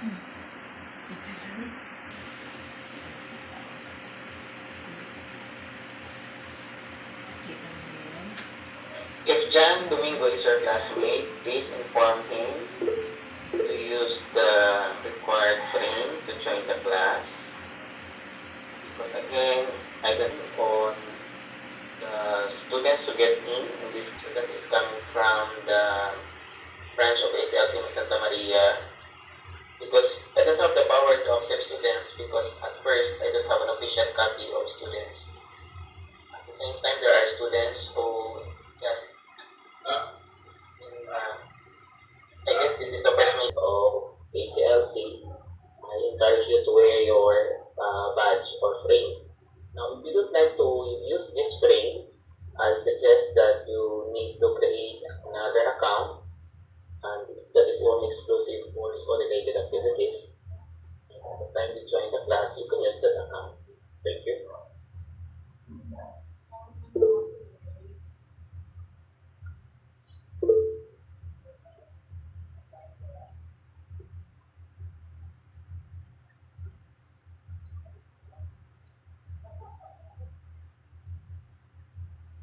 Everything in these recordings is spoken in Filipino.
If Jan Domingo is your classmate, please inform him to use the required frame to join the class. Because again, I got on the students who get in this student is coming from the branch of SLC in Santa Maria. Because I don't have the power to accept students because at first I don't have an official copy of students. At the same time, there are students who just I guess this is the first meeting of ACLC. I encourage you to wear your badge or frame. Now, if you would like to use this frame, I suggest that you need to create another account, and that is only exclusive for school-related activities. And at the time you join the class, you can use that account. Thank you.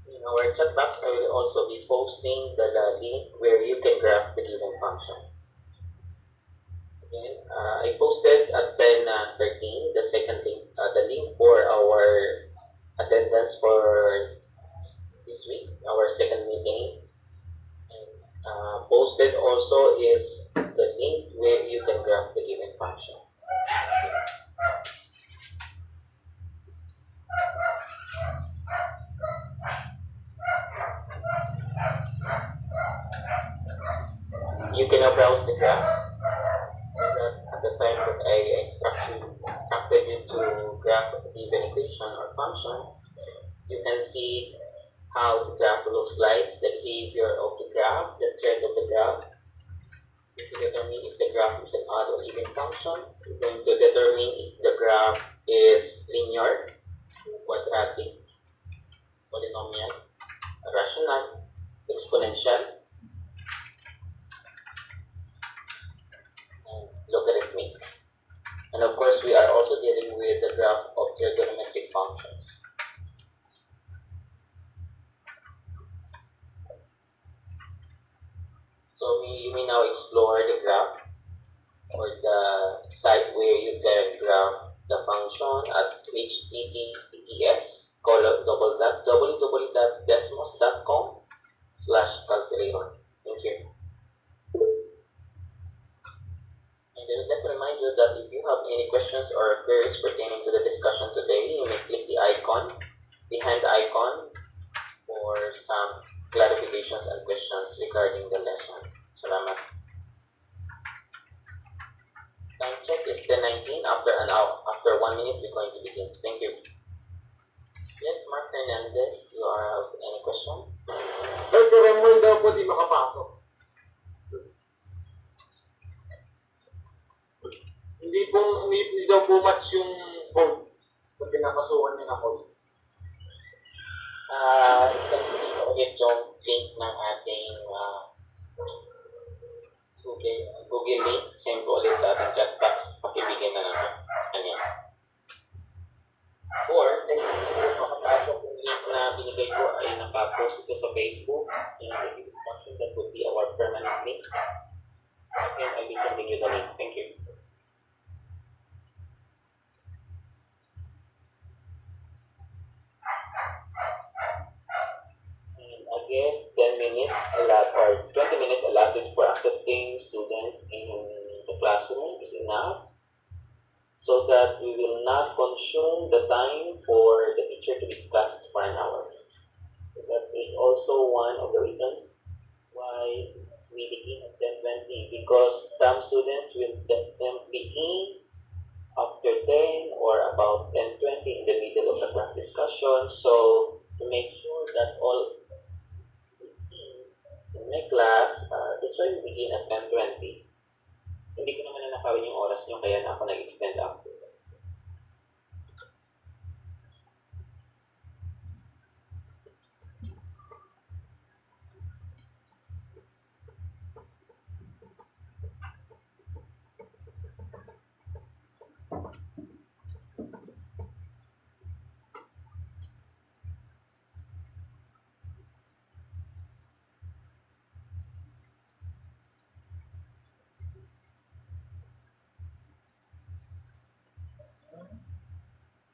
In our chat box, I will also be posting the link where you can grab the given function. Again, I posted at 10:13 the second link, the link for our attendance for this week, our second meeting. And posted also is the link where you can grab the given function. You can now browse the graph. At the time that I instructed you to graph the given equation or function, you can see how the graph looks like, the behavior of the graph, the trend of the graph. To determine if the graph is an odd or even function, you're going to determine if the graph is linear, quadratic, polynomial, rational, exponential, and logarithmic. And of course, we are also dealing with the graph of trigonometric functions. So we may now explore the graph or the site where you can graph the function at https www.desmos.com/calculator. Thank you. And I would like to remind you that if you have any questions or queries pertaining to the discussion today, you may click the icon, the hand icon, for some clarifications and questions regarding the lesson. Salamat. Time check is 10:19. After 1 minute, we're going to begin. Thank you. Yes, Mark Hernandez, you have any question? Sir, si Remoy daw po di makapasok. Hindi daw po match yung code sa pinapasukan niya na code. Ulit yung link ng ating Google link. Send ko ulit sa ating chat box. Pakibigyan na natin. Ganyan. Or, makapasok yung link na binigay ko ay nakapost ito sa Facebook. That would be our permanent link. Again, I'll be sending you the link. Thank you. I guess 10 minutes or 20 minutes allotted for accepting students in the classroom is enough, so that we will not consume the time for the teacher to discuss for an hour. So that is also one of the reasons why we begin at 10:20, because some students will just simply in after 10 or about 10:20 in the middle of the class discussion. So to make sure that all in my class, that's why we begin at 10:20. Hindi ko naman nanakawin yung oras nyo, kaya na ako nag-extend after.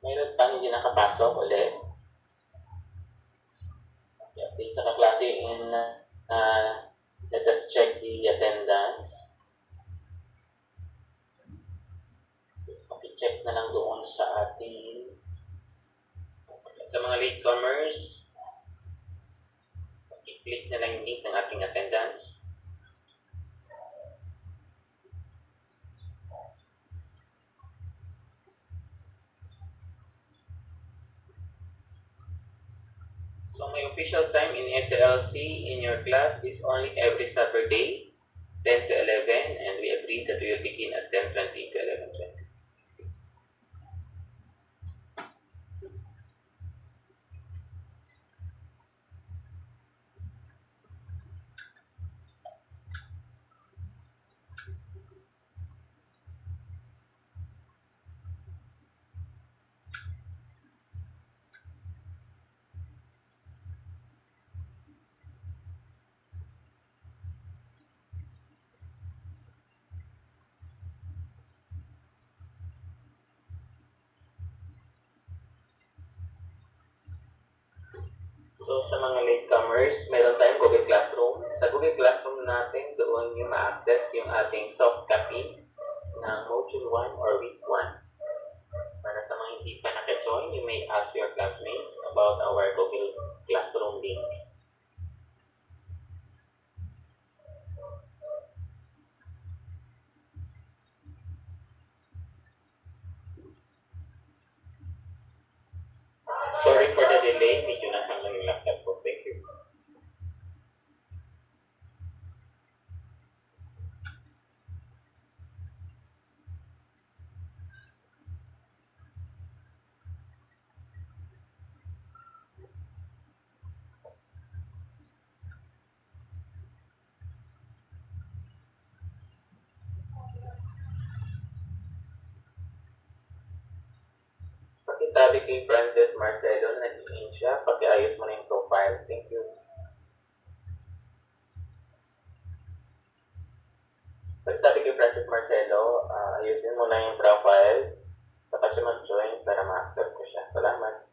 Mayroon pang hindi nakapasok ulit. Update sa kaklase in let us check the attendance. Check na lang doon sa ating sa mga latecomers. I-click na lang yung link ng ating attendance. So my official time in SLC in your class is only every Saturday, 10 to 11, and we agreed that we will begin at 10:20 to 11:20. So, sa mga latecomers, meron tayong Google Classroom. Sa Google Classroom natin, doon yung ma-access yung ating soft copy ng Module 1 or Week 1. Para sa mga hindi pa naka-join, you may ask your classmates about our Google Classroom link. Sorry for the delay, medyo nahang yung laptop ko. Thank you. Pakisabi kay Frances Marcelo na nag-in siya, pakiayos mo na yung profile. Thank you. Pakisabi kay Frances Marcelo, ayusin mo na yung profile, saka siya mag-join para ma-accept ko siya. Salamat.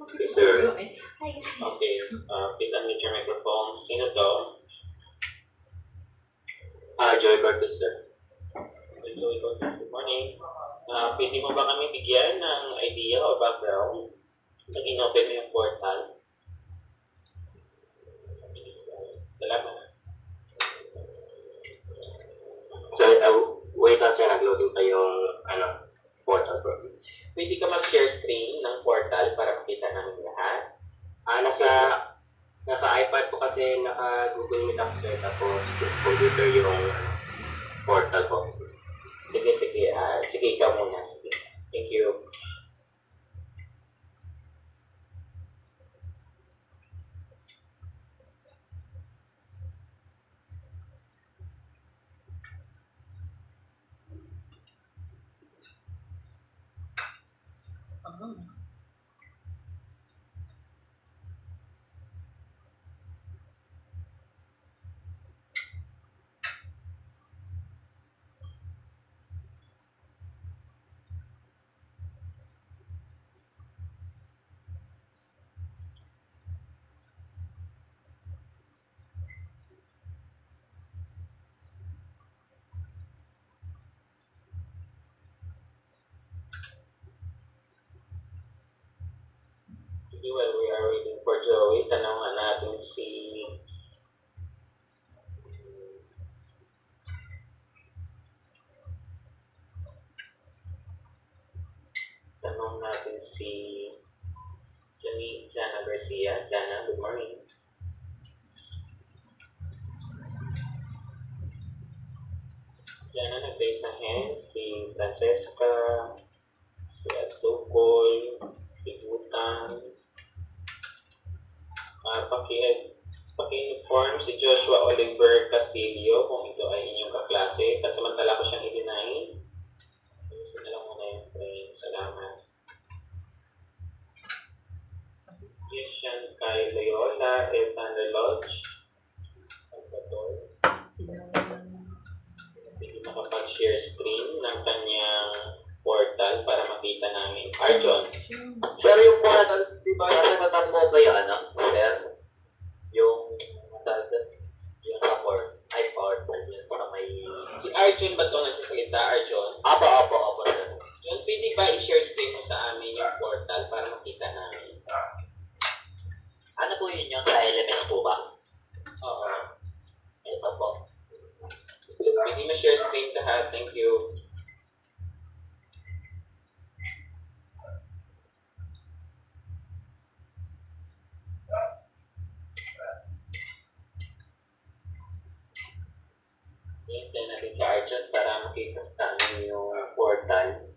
Okay, sir. Okay, please unmute your microphone. Sino to? Joy Cortez, sir. Joy Cortez, good morning. Pwede mo ba kami bigyan ng idea o background? Nag-inopen mo yung portal. Salamat. So, wait lang sir, nag-loading pa yung portal bro. Pwede ka mag-share screen ng portal para makita namin lahat. Nasa iPad ko kasi naka-Google Meet ako sir, tapos computer yung portal ko. Sige, sige, ikaw muna. Sige. Thank you. While we are waiting for Joey, tanongan natin si Jana Garcia. Jana, good morning. Jana, nag-raise ng hand. Si Francesca, si Atukol, si Butang. Paki-inform si Joshua Oliver Castillo kung ito ay inyong kaklase. Pansamantala ko siyang i-deny. Ayusin na lang muna yung frame. Salamat. Christian kay Loyola, Elthander Lodge, Salvador. Hindi makapag-share screen ng kanyang portal para makita namin. Arjon. Pero yung portal, di ba, natatam mo ba yung ano? Sir? Yung support, portal yun sa may... Si Arjon ba ito nagsasalita, Arjon? Apo, sir. Yun, pwede ba i-share screen mo sa amin yung portal para makita namin? Ano po yun yung sa element po ba? Oo. Ito po. Pwede ma-share screen ka ha? Thank you. Hintay natin si Arjon para makita namin yung portal.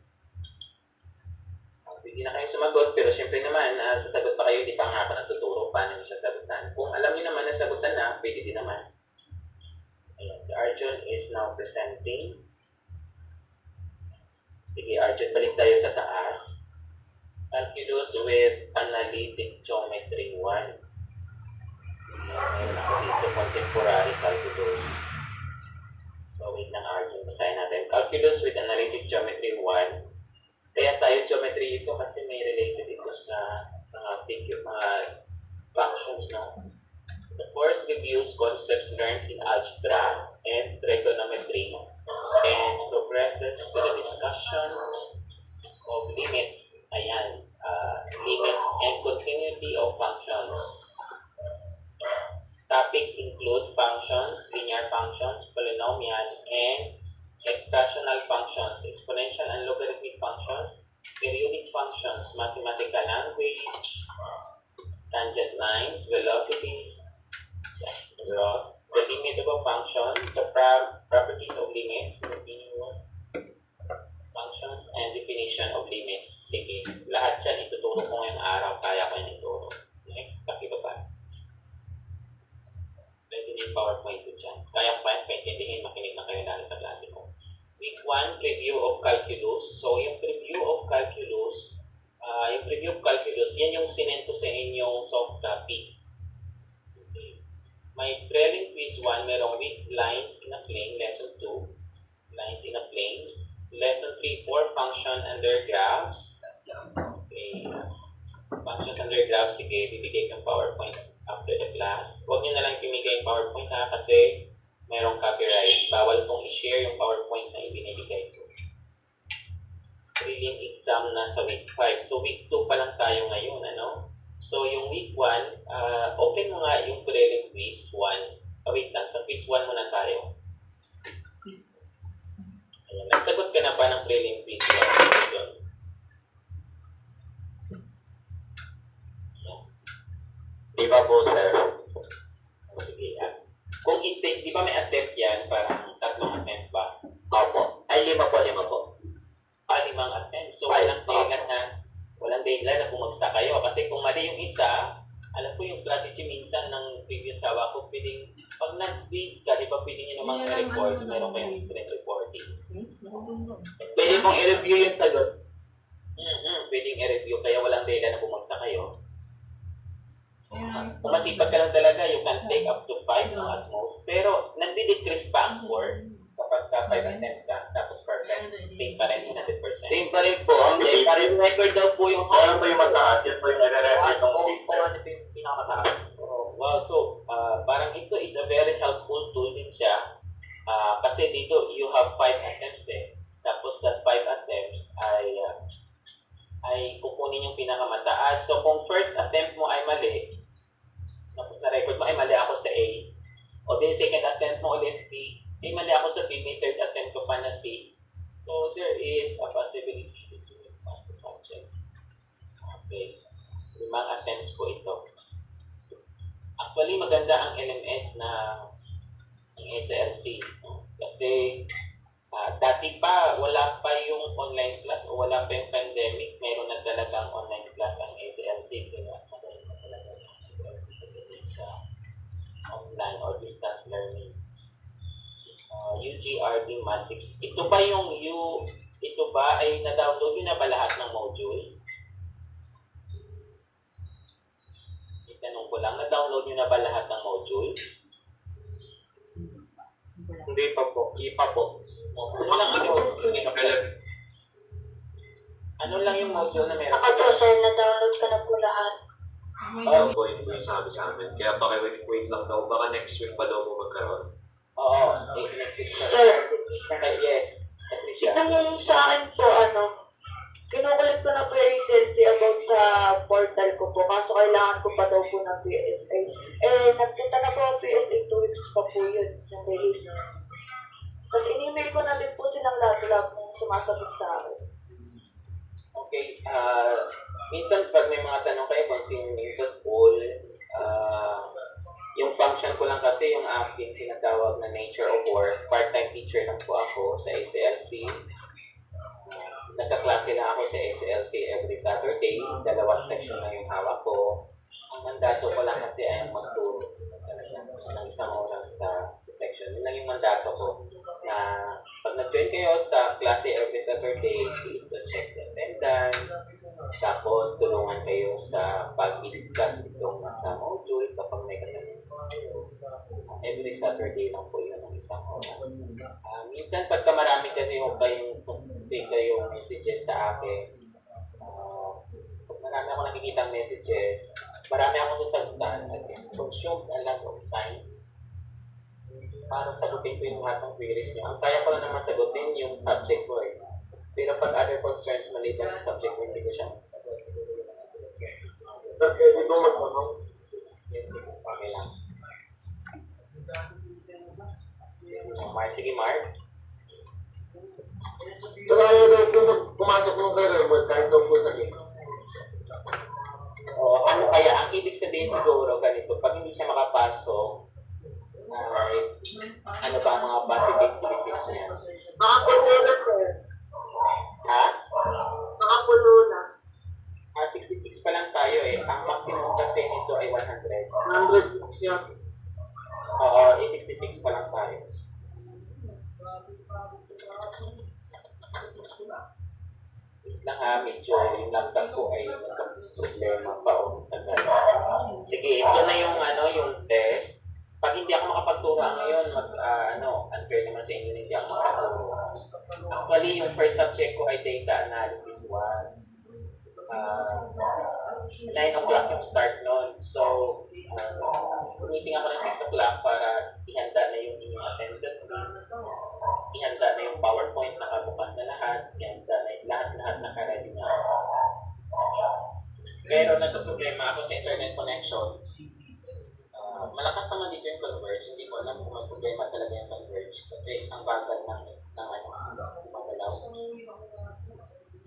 Hindi na kayo sumagot, pero syempre naman, sasagot pa kayo, di pa nga ako natuturo paano nyo siya sagutan. Kung alam niyo naman na sagutan na, pwede din naman. Ayan, si Arjon is now presenting. Sige, Arjon, balik tayo sa taas. Calculus with Analytic Geometry 1. Meron ako dito, Contemporary Calculus. So, wait lang, Arjon, basahin natin. Calculus with Analytic Geometry 1. Kaya tayo geometry ito kasi may related ito sa mga functions, no? The course reviews concepts learned in algebra and trigonometry and progresses to the discussion of limits. Ayan, limits and continuity of functions. Topics include functions, linear functions, polynomial, and exponential functions, exponential and logarithmic functions, periodic functions, mathematical language, tangent lines, velocities, the limit of a function, the properties of limits, continuous functions, and definition of limits. Sige, lahat yan ituturo ko ngayong araw, kaya ko yan ituro. Next, pakita pa. Pwede na yung PowerPoint ko dyan. Kaya ko yan, paintindihin, makinig na kayo lalo sa klase ko. Week 1, preview of calculus. So, yung preview of calculus, yan yung sinend ko sa inyong soft copy. Okay. May trailing quiz 1, merong week lines in a plane, lesson 2, lines in a plane. Lesson 3, 4, function under graphs. Okay. Functions under graphs, sige, bibigay ng PowerPoint after the class. Huwag nyo na lang pinigay yung PowerPoint ha, kasi merong copyright. Bawal pong i-share yung PowerPoint na ibinibigay ko. Prelim exam na sa week 5. So, week 2 pa lang tayo ngayon, ano? So, yung week 1, open mo nga yung prelim quiz 1. Wait lang, sa quiz 1 muna tayo. Ayan, nagsagot ka na ba ng prelim quiz 1? Di ba po, sir? Sige, kung i-take, di ba may attempt yan? Parang 3 attempt ba? Opo. Ay, 5 po. 5 attempt. So, walang dahilan na bumagsak kayo. Kasi kung mali yung isa, alam ko yung strategy minsan ng previous hawa ko, pwedeng, pag nag-quiz ka, di ba pwede nyo namang report, meron kayong screen reporting. Pwede pong i-review yung sagot. Pwedeng i-review, kaya walang dahilan na bumagsak kayo. Kung masipag ka lang talaga, you can take up to 5 at most. Pero, nagdi-decrease pa ang score kapag ka 5 attempts ka, tapos perfect. Same pa rin, 100%. Same pa rin po. Hindi, parang record daw po yung... Ano ba yung mataas? Yan po yung nare-record ng Kung ano po yung pinakamataas. Wow, so, parang ito is a very helpful tool din siya. Kasi dito, you have 5 attempts eh. Tapos sa 5 attempts ay kukunin yung pinakamataas. So kung first attempt mo ay mali, tapos na-record mo ay mali ako sa A, o then second attempt mo ulit B, ay mali ako sa B, may third attempt ko pa na C. So there is a possibility to pass the subject. Okay. 5 attempts po ito. Actually, maganda ang LMS na ng SLC. No? Kasi dati pa, wala pa yung online class o wala pa yung pandemic, meron na talagang online class ang SLC. Kaya magaling na talaga yung SLC sa online or distance learning. UGRD Math 6. Ito ba ay na-download nyo na ba lahat ng module? Itanong ko lang, na-download nyo na ba lahat ng module? Hindi pa po. Ipa po. Ano lang yung module na meron? Ako po, sir, na-download ko na po lahat. Oo, po yung sabi sa amin. Kaya wait lang daw. Baka next week pa daw po magkaroon. Oo, next week. Sir, Yes, Patricia. itanong sa akin po, kinukulit ko na po yung SLC about sa portal ko po, kaso kailangan ko pa daw po ng PSA. Nagpunta na po ang PSA 2 weeks pa po yun, yung release. Tapos in-email ko na din po silang lahat kung sumasagot sa akin. Okay, minsan pag may mga tanong kayo kung sino yung sa school, yung function ko lang kasi yung aking tinatawag na nature of work, part-time teacher lang po ako sa SLC. Nagkaklase lang ako sa SLC every Saturday, 2 section na yung hawak ko. Ang mandato ko lang kasi ay magturo ng 1 oras sa section. Yun lang yung mandato ko na pag nag-join kayo sa klase every Saturday, please to check the attendance. Tapos tulungan kayo sa pag-discuss itong sa module kapag may katanungan. Every Saturday lang po yun ng 1 oras. Minsan pagka marami kayo yung messages sa akin, pag marami ako nakikita messages, marami akong sasagutan at consume a lot of time para sagutin ko yung lahat ng queries nyo. Ang kaya ko lang naman sagutin yung subject ko eh. Pero pag other concerns maliban sa subject ko, hindi ko siya masagot. Kasi ito magtanong. Yes, sige, okay lang. Sige, Mark. So, kaya daw po pumasok ng career kahit daw po sa game. O, ano kaya? Ang ibig sabihin siguro ganito, pag hindi siya makapasok, ay, ano ba ang mga possibilities niya? Nakapuno na, sir. Ha? Nakapuno na. 66 pa lang tayo eh. Ang maximum kasi nito ay 100. 100 siya. Oo, 66 pa lang tayo. Wait lang ha, medyo yung laptop ko ay problema pa o tagal. Sige, ito na yung yung test. Pag hindi ako makapagturo ngayon, unfair naman sa inyo hindi ako makapagturo. Actually, yung first subject ko ay data analysis 1. 9 o'clock yung start noon. So, gumising ako ng 6 o'clock para ihanda na yung inyong attendance link. Ihanda na yung PowerPoint, nakabukas na lahat. Ihanda na lahat naka-ready na. Pero nagka-problema ako sa internet connection. Malakas naman dito yung Converge. Hindi ko alam kung may problema talaga yung Converge. Kasi ang bagal ng magalaw.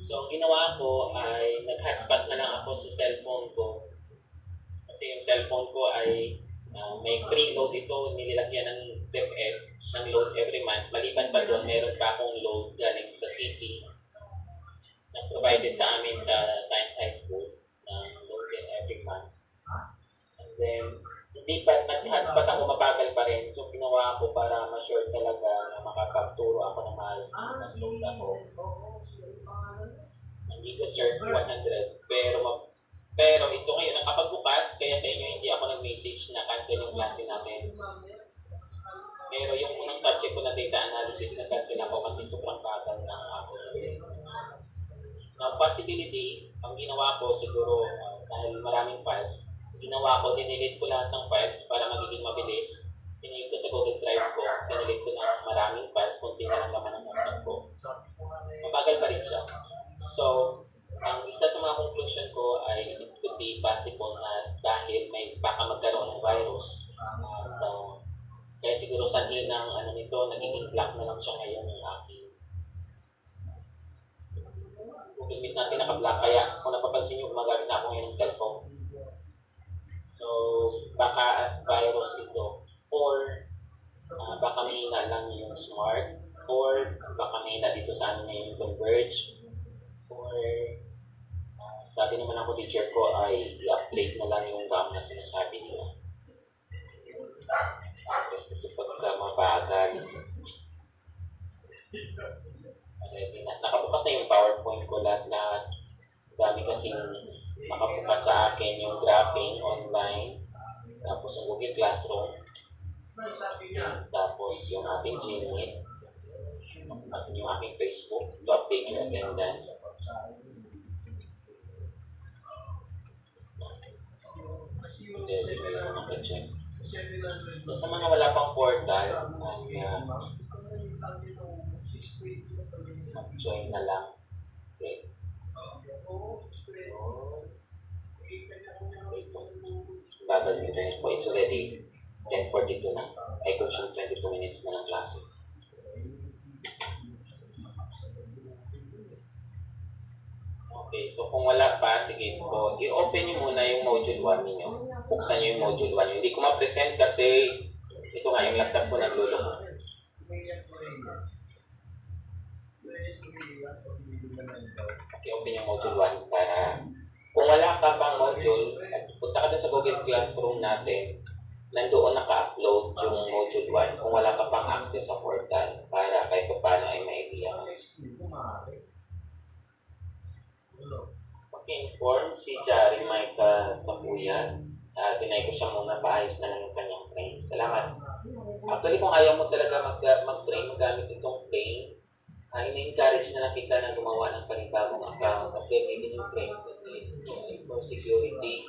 So, ang ginawa ko ay nag-hotspot na lang ako sa cellphone ko. Kasi yung cellphone ko ay may free load ito, nililagyan ng DepEd, ng load every month. Maliban pa doon, meron pa akong load galing sa city na provided sa amin sa Science High School ng load din every month. And then, hindi pa nag-hotspot ako, mabagal pa rin. So, ginawa ko para ma-sure talaga na makapagturo ako ng maayos ng load ako. Hindi ko serve 100, pero ito ngayon, nakapagbukas, kaya sa inyo hindi ako nag-message na cancel yung klase namin. Pero yung unang subject ko na data analysis, na-cancel ako kasi sobrang bagal na ako. Now, possibility, ang ginawa ko siguro, dahil maraming files, ginawa ko, dinilit ko lahat ng files para magiging mabilis. Sinave ko sa Google Drive ko, dinilit ko ng maraming files, kunti na lang naman ang laptop ko. Mabagal pa rin siya. So, ang isa sa kaninang ano nito, naging black na lang siya ngayon ng aking Google Meet natin naka-black. Kaya kung napapansin nyo, gumagamit na ako ngayon ng cellphone. So, baka virus ito. Or, baka mahina lang yung smart. Or, baka mahina dito sa ano yung Converge. Or, sabi naman ako teacher ko ay i-upgrade na lang yung RAM na sinasabi nila. Kasi pagka mabagal, nakabukas na yung PowerPoint ko lahat. Dami kasing nakabukas sa akin yung graphing online, tapos yung Google Classroom, tapos yung ating Gmeet, tapos yung aking Facebook to update your attendance. Check. So sa mga wala pang portal, join na lang. Okay. Bagal yung internet po. It's already 10:42 na. I consume 22 minutes na ng klase. Okay, so kung wala pa, sige po, i-open nyo muna yung module 1 ninyo. Buksan nyo yung module 1 nyo. Hindi ko ma-present kasi ito nga yung laptop ko nagluloko. Okay, open yung module 1 para kung wala ka pang module, punta ka dun sa Google Classroom natin, nandoon naka-upload yung module 1 kung wala ka pang access sa portal para kahit paano ay may idea ka. Inform si Jari Micah Sapuyan. Tinay ko siya muna, paayos na lang yung kanyang frame. Salamat. Actually, kung ayaw mo talaga mag-train, magamit itong frame, in-encourage na kita na gumawa ng panibagong account at gamitin yung frame kasi for security.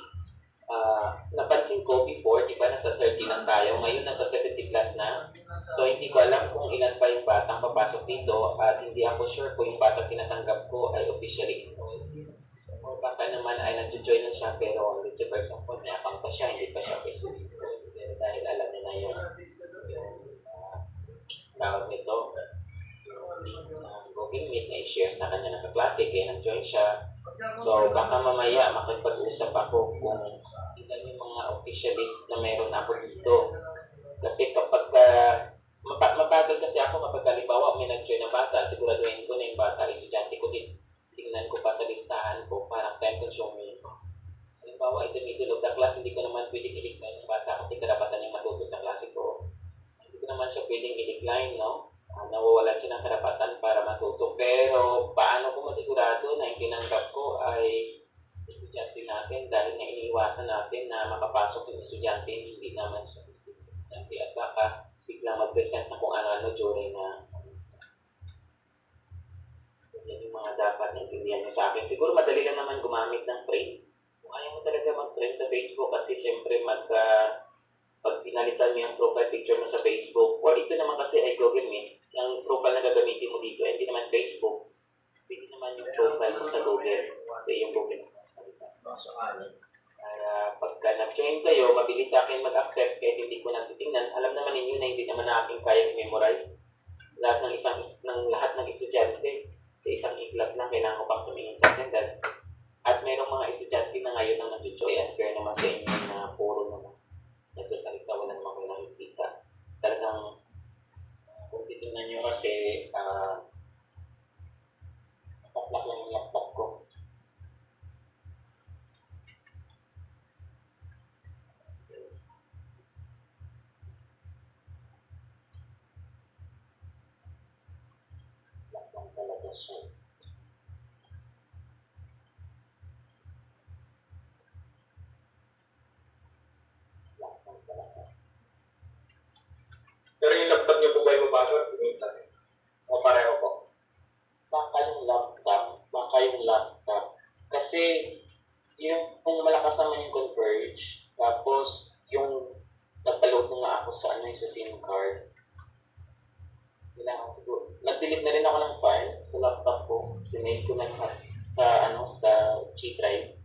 Napansin ko before, di ba, nasa 30 lang tayo, ngayon nasa 70 plus na. So, hindi ko alam kung ilan pa yung batang papasok dito at hindi ako sure kung yung batang tinatanggap ko ay officially enrolled. O baka naman ay nag-join na siya pero let's say for example, may account pa siya, hindi pa siya officially enrolled. Pero dahil alam niya na yung tawag nito, Google Meet na i-share sa kanya ng kaklase, kaya nag-join siya. So, baka mamaya makipag-usap ako kung ilan yung mga officialist na meron ako dito. Kasi kapag mabagal kasi ako kapag halimbawa may nag-join na bata, siguraduhin ko na yung bata, estudyante ko din. Tingnan ko pa sa listahan ko, parang time consuming. Halimbawa, in the middle of the class, hindi ko naman pwedeng i-decline yung bata kasi karapatan yung matuto sa klase ko. Hindi ko naman siya pwedeng i-decline, no? Nawawalan siya ng karapatan para matuto. Pero paano ko masigurado na yung tinanggap ko ay estudyante natin dahil na iniiwasan natin na makapasok yung estudyante hindi naman siya estudyante at baka biglang mag-present na kung ano-ano during na yan yung mga dapat naintindihan nyo sa akin. Siguro madali lang naman gumamit ng frame. Kung ayaw mo talaga mag-frame sa Facebook kasi syempre pag pinalitan mo yung profile picture mo sa Facebook, or ito naman kasi ay Google Meet, yung profile na gagamitin mo dito, hindi naman Facebook, pwede naman yung profile mo sa Google, kasi yung Google. Pagka nag-join kayo, mabilis sa akin mag-accept kahit hindi ko natitingnan, alam naman ninyo na hindi naman na aking kayang memorize lahat ng estudyante. Sa isang iglap lang, kailangan ko pang tumingin sa attendance. At mayroong mga estudyante na ngayon ang nag-join, unfair naman sa inyo na puro naman nagsasalita, wala naman kayo nakikita. Talagang, kung titignan nyo kasi, napaklak lang yung laptop ko. Laptop talaga siya. Pero yung laptop niyo po ba yung mabasa? O pareho po? Baka yung laptop. Kasi, kung malakas naman yung Converge, tapos yung nagpa-load na ako sa sa SIM card, kailangan siguro. Nag-delete na rin ako ng files sa laptop ko. Sinave ko na lahat sa G drive.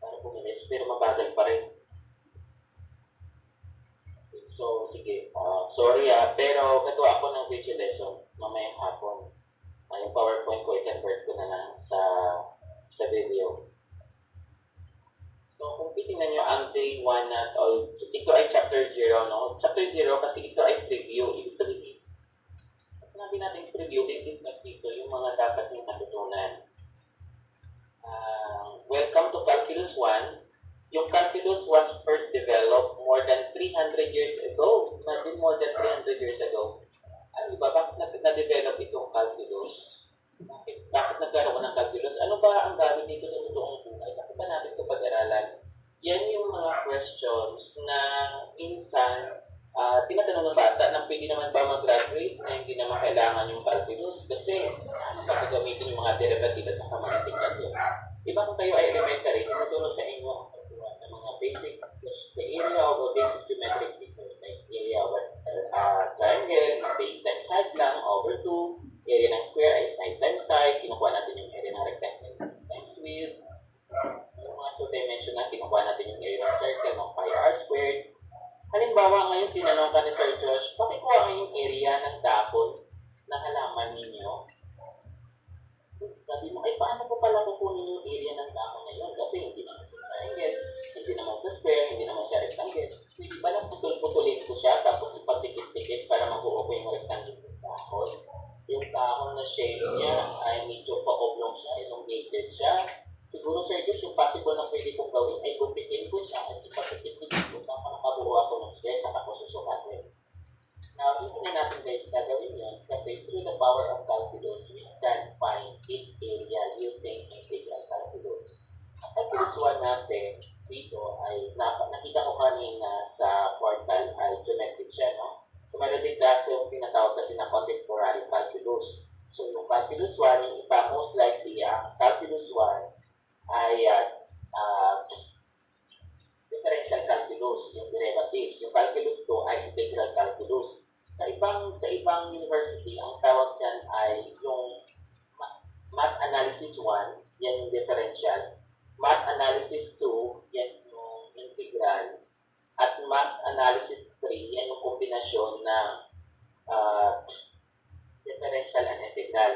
Para pumilis, pero mabagal pa rin. So, sige. Sorry pero gagawa ako ng video lesson mamayang hapon. Yung PowerPoint ko, i-convert ko na lang sa video. So, kung titingnan nyo ang day 1 na, ito ay chapter 0, no? Chapter 0 kasi ito ay preview. Ibig sabihin, sinabi natin preview, discuss dito yung mga dapat yung natutunan. Welcome to Calculus 1. Yung calculus was first developed more than 300 years ago. Imagine more than 300 years ago. Ano ba? Bakit na-develop itong calculus? Bakit nagkaroon ng calculus? Ano ba ang gamit dito sa totoong buhay? Bakit ba natin ito pag-aralan? Yan yung mga questions na minsan tinatanong ng bata na pwede naman ba mag-graduate na hindi naman kailangan yung calculus kasi ano ba gagamitin yung mga derivatiba sa kamatikad yun? Diba kung kayo ay elementary, tinuturo sa inyo ang pagkuha ng mga basic, the area of a basic geometric figure, like area of a triangle, base times height lang, over 2, area ng square ay side times side, kinukuha natin yung area ng rectangle times width, yung mga two-dimension na kinukuha natin yung area ng circle ng pi r squared. Halimbawa ngayon tinanong ka ni Sir Josh, pakikuha ngayong area ng dahon ng halaman ninyo. Sabi mo, ay paano ko pala kukunin yung area ng dahon na yun? Kasi hindi naman sa triangle, hindi naman sa square, hindi naman siya rectangle. Pwede ba lang putol-putulin ko siya tapos ipatikit-tikit para mabuo ko yung rectangle ng dahon? Yung dahon na shape niya ay medyo pa-oblong siya, elongated siya. Siguro Sir Josh, yung possible na pwede kong gawin ay gupitin ko siya at ipatikit-tikit ko para makabuo ako ng square sa ako susukatin. Now, hindi na natin guys gagawin yun kasi through the power of calculus, we can find its area using integral calculus. Ang calculus 1 natin dito ay nakita ko kanina sa portal ay geometric siya, no? So, meron din kasi yung tinatawag kasi na contemporary calculus. So, yung calculus 1, yung iba most likely ang calculus 1 ay differential calculus, yung derivatives. Yung calculus 2 ay integral calculus. Sa ibang university, ang tawag dyan ay yung math analysis 1, yan yung differential. Math analysis 2, yan yung integral. At math analysis 3, yan yung kombinasyon ng differential and integral.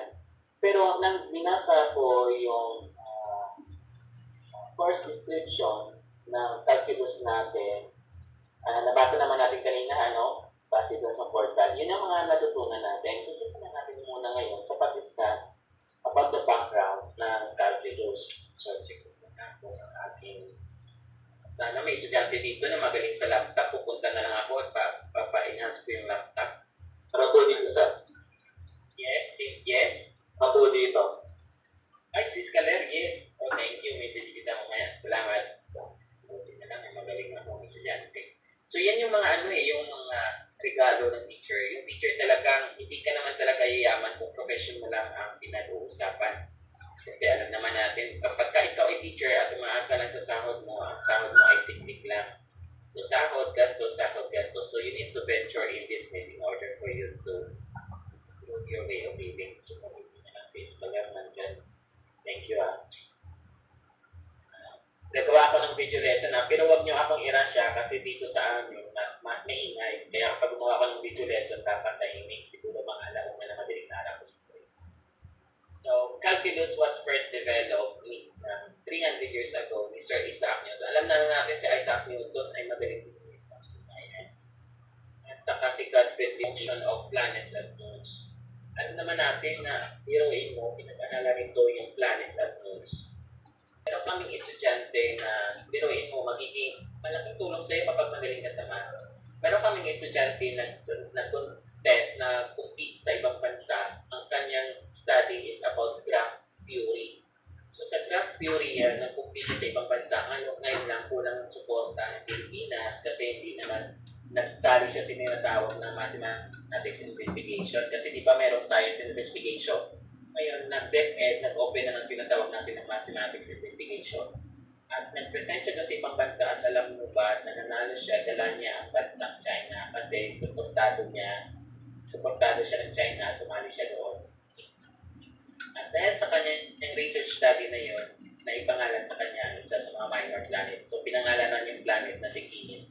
Pero nang binasa ko yung course description ng calculus natin, nabasa naman natin kanina, base doon sa portal. Yun ang mga natutunan natin. So, simulan natin muna ngayon sa pag-discuss about the background ng calculus. So, check ko na po ang ating... Sana may estudyante dito na magaling sa laptop. Pupunta na lang ako at papa-enhance ko yung laptop. Ano po dito, sir? Yes? Ako dito. Ay, sis Kaler, yes. Oh, thank you. Message kita mamaya. Salamat. Buti na lang, magaling na akong estudyante. So, yan yung mga yung mga regalo ng teacher. Yung teacher talagang, hindi ka naman talaga yayaman kung professional lang ang pinag-uusapan. Kasi alam naman natin, kapag ikaw ay teacher at umaasa lang sa sahod mo, ang sahod mo ay siklik lang. So, sahod, gastos. So, you need to venture in business in order for you to improve your way of living. So, hindi na lang face pag-araman dyan. Thank you, Nagawa ko ng video lesson pero wag nyo akong i-rush kasi dito sa amin, maingay. Kaya pag gumawa ko ng video lesson, dapat tahimik. Siguro mga alauna na madaling na ko. So, calculus was first developed 300 years ago ni Sir Isaac Newton. Alam na natin si Isaac Newton ay magaling din sa science. At saka si Gottfried function of planets at moons. Alam naman natin na biruin mo, pinag-aralan ito yung planets at moons. Meron kaming estudyante na biruin mo, magiging malaking tulong sa iyo kapag magaling ka sa math. Meron kaming estudyante na contest na compete sa ibang bansa. Ang kanyang study is about graph theory. So sa graph theory yan, nag-compete sa ibang bansa. Ngayon lang kulang ng suporta ng Pilipinas kasi hindi naman nagsali siya sinatawag na mathematics investigation kasi di ba merong science investigation. Ngayon, nag-DepEd, nag-open na ng tinatawag natin ng mathematics investigation. At nag-present siya sa ibang bansa at alam mo ba, nananalo siya, dala niya ang bansang China kasi suportado siya ng China at sumali siya doon. At dahil sa kanyang research study na yun, na ipangalan sa kanya isa sa mga minor planets. So, pinangalanan yung planet na si Kinis.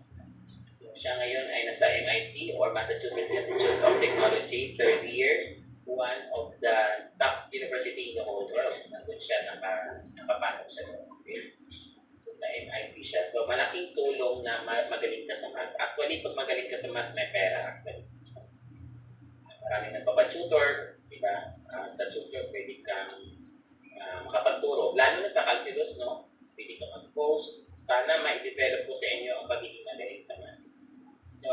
So, Siya ngayon ay nasa MIT or Massachusetts Institute of Technology, third year, one of the top university in the whole world. Nandun siya, nakapasok siya doon. Okay? So, sa MIT siya. So, malaking tulong na magaling ka sa math. Actually, pag magaling ka sa math, may pera. Actually. Maraming nagpapatutor, di ba? Sa tutor, pwede kang makapagturo. Lalo na sa calculus, no? Pwede kang mag-post. Sana ma-develop ko sa inyo ang pagiging magaling sa math. So,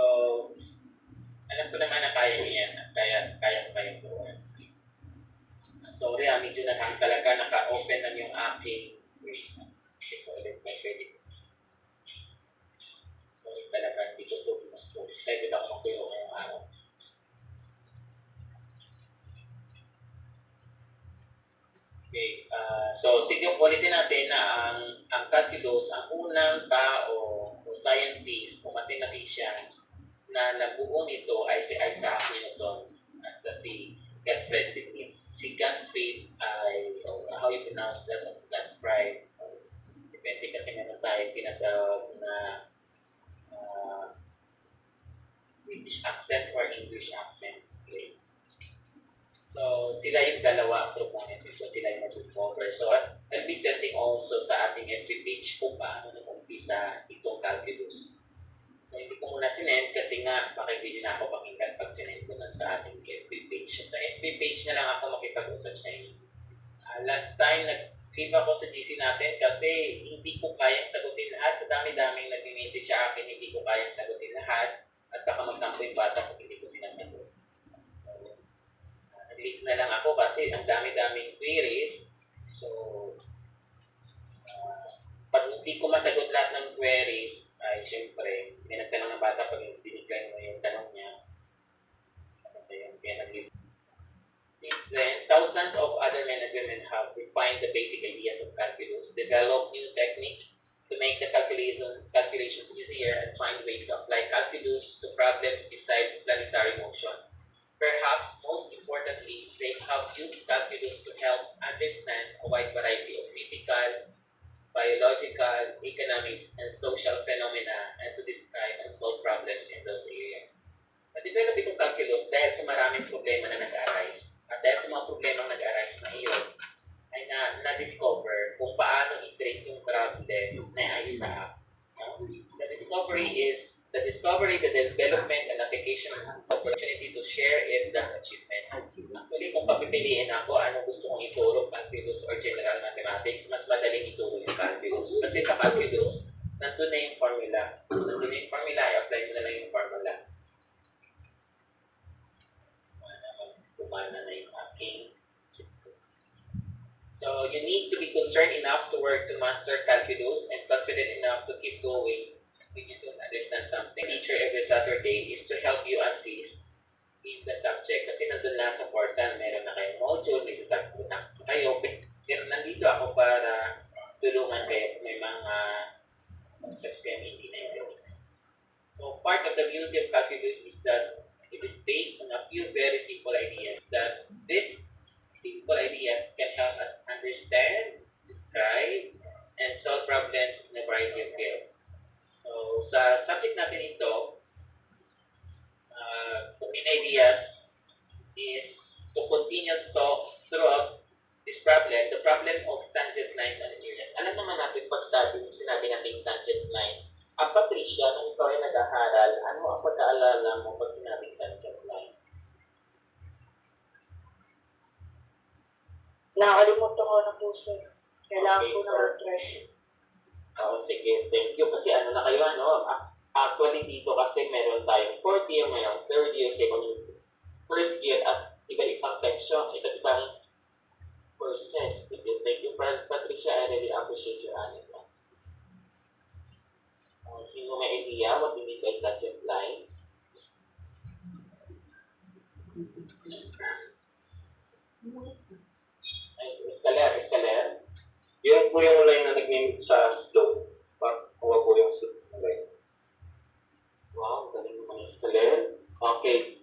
alam ko naman na kaya niya. Kaya ko kayong turuan. Sorry, medyo nakang talaga naka-open na yung aking hindi ko ulit may pwede. Sorry talaga, hindi ko ito gusto. Excited ako magtuyo ngayong araw. Okay, so sige, ulitin natin na ang calculus, ang unang tao o scientist o mathematician na nabuo nito ay si Isaac Newton at si Gottfried Leibniz. Si Gottfried ay, how you pronounce that, Gottfried. Depende kasi meron tayo tinatawag na British accent or English accent. Okay. So, sila yung dalawa proponent ito, sila yung mag-discover. So, I'll be sending also sa ating FB page kung paano nag-umpisa itong calculus. So, hindi ko muna sinend kasi nga baka hindi na ako pakinggan pag sinend ko na sa ating FB page. Sa FB page na lang ako makipag-usap sa inyo. Last time, nag-leave ako sa GC natin kasi hindi ko kayang sagutin lahat. Sa dami-daming nag-message sa akin, hindi ko kayang sagutin lahat. At baka magtampo yung bata kung hindi ko sinasagot. Nag-leave na lang ako kasi ang dami-daming queries. So, pag hindi ko masagot lahat ng queries, ay syempre, may nagtanong ng bata pag binigay mo yung tanong niya. Since then, thousands of other men and women have refined the basic ideas of calculus, developed new techniques to make the calculations easier, and find ways to apply calculus to problems besides planetary motion. Perhaps most importantly, they have used calculus to help understand a wide variety of physical, biological, economics, and social phenomena, and to describe and solve problems in those areas. Na-develop itong calculus dahil sa maraming problema na nag-arise. At dahil sa mga problema na nag-arise na iyon, ay na-discover kung paano i-treat yung problem na Isaac. The discovery, the development, and application of opportunity to share in the achievement. Actually, kung papipiliin ako, anong gusto kong ituro, calculus or general mathematics, mas madaling ituro yung calculus. Kasi sa calculus, nandun na yung formula. Nandun na yung formula, i-apply mo na lang yung formula. Kumana na yung aking. So, you need to be concerned enough to work to master calculus and confident enough to keep going when you don't understand something. Teacher every Saturday is to help you assist in the subject. Kasi nandun lahat sa portal, meron na kayong module, may sasagot na kayo. Pero nandito ako para tulungan kayo kung may mga concepts kayo hindi na yun. So, part of the beauty of calculus is that it is based on a few very simple ideas that these simple ideas can help us understand, describe, and solve problems in a variety of fields. So, sa subject natin ito, the main ideas is to continue to talk throughout this problem, the problem of tangent lines and areas. Alam naman natin pag sinabi natin tangent line. Patricia, nung ikaw ay nag-aaral, ano ang pagkaalala mo pag sinabing tangent line? Nakakalimutan ko na po, sir. Kailangan Okay, ko na sir. refresh. Sige, thank you. Kasi ano na kayo, actually dito kasi meron tayong 4th year, mayroong 3rd year, 2nd year, 1st year, at iba-ibang section, iba-ibang courses. Sige, thank you, Patricia. I really appreciate your honesty. Sino may idea what we mean by tangent line? Escaler? Yun po yung line na nag-name sa slope. Kuha po yung slope na line. Wow, galing naman Escaler. Okay.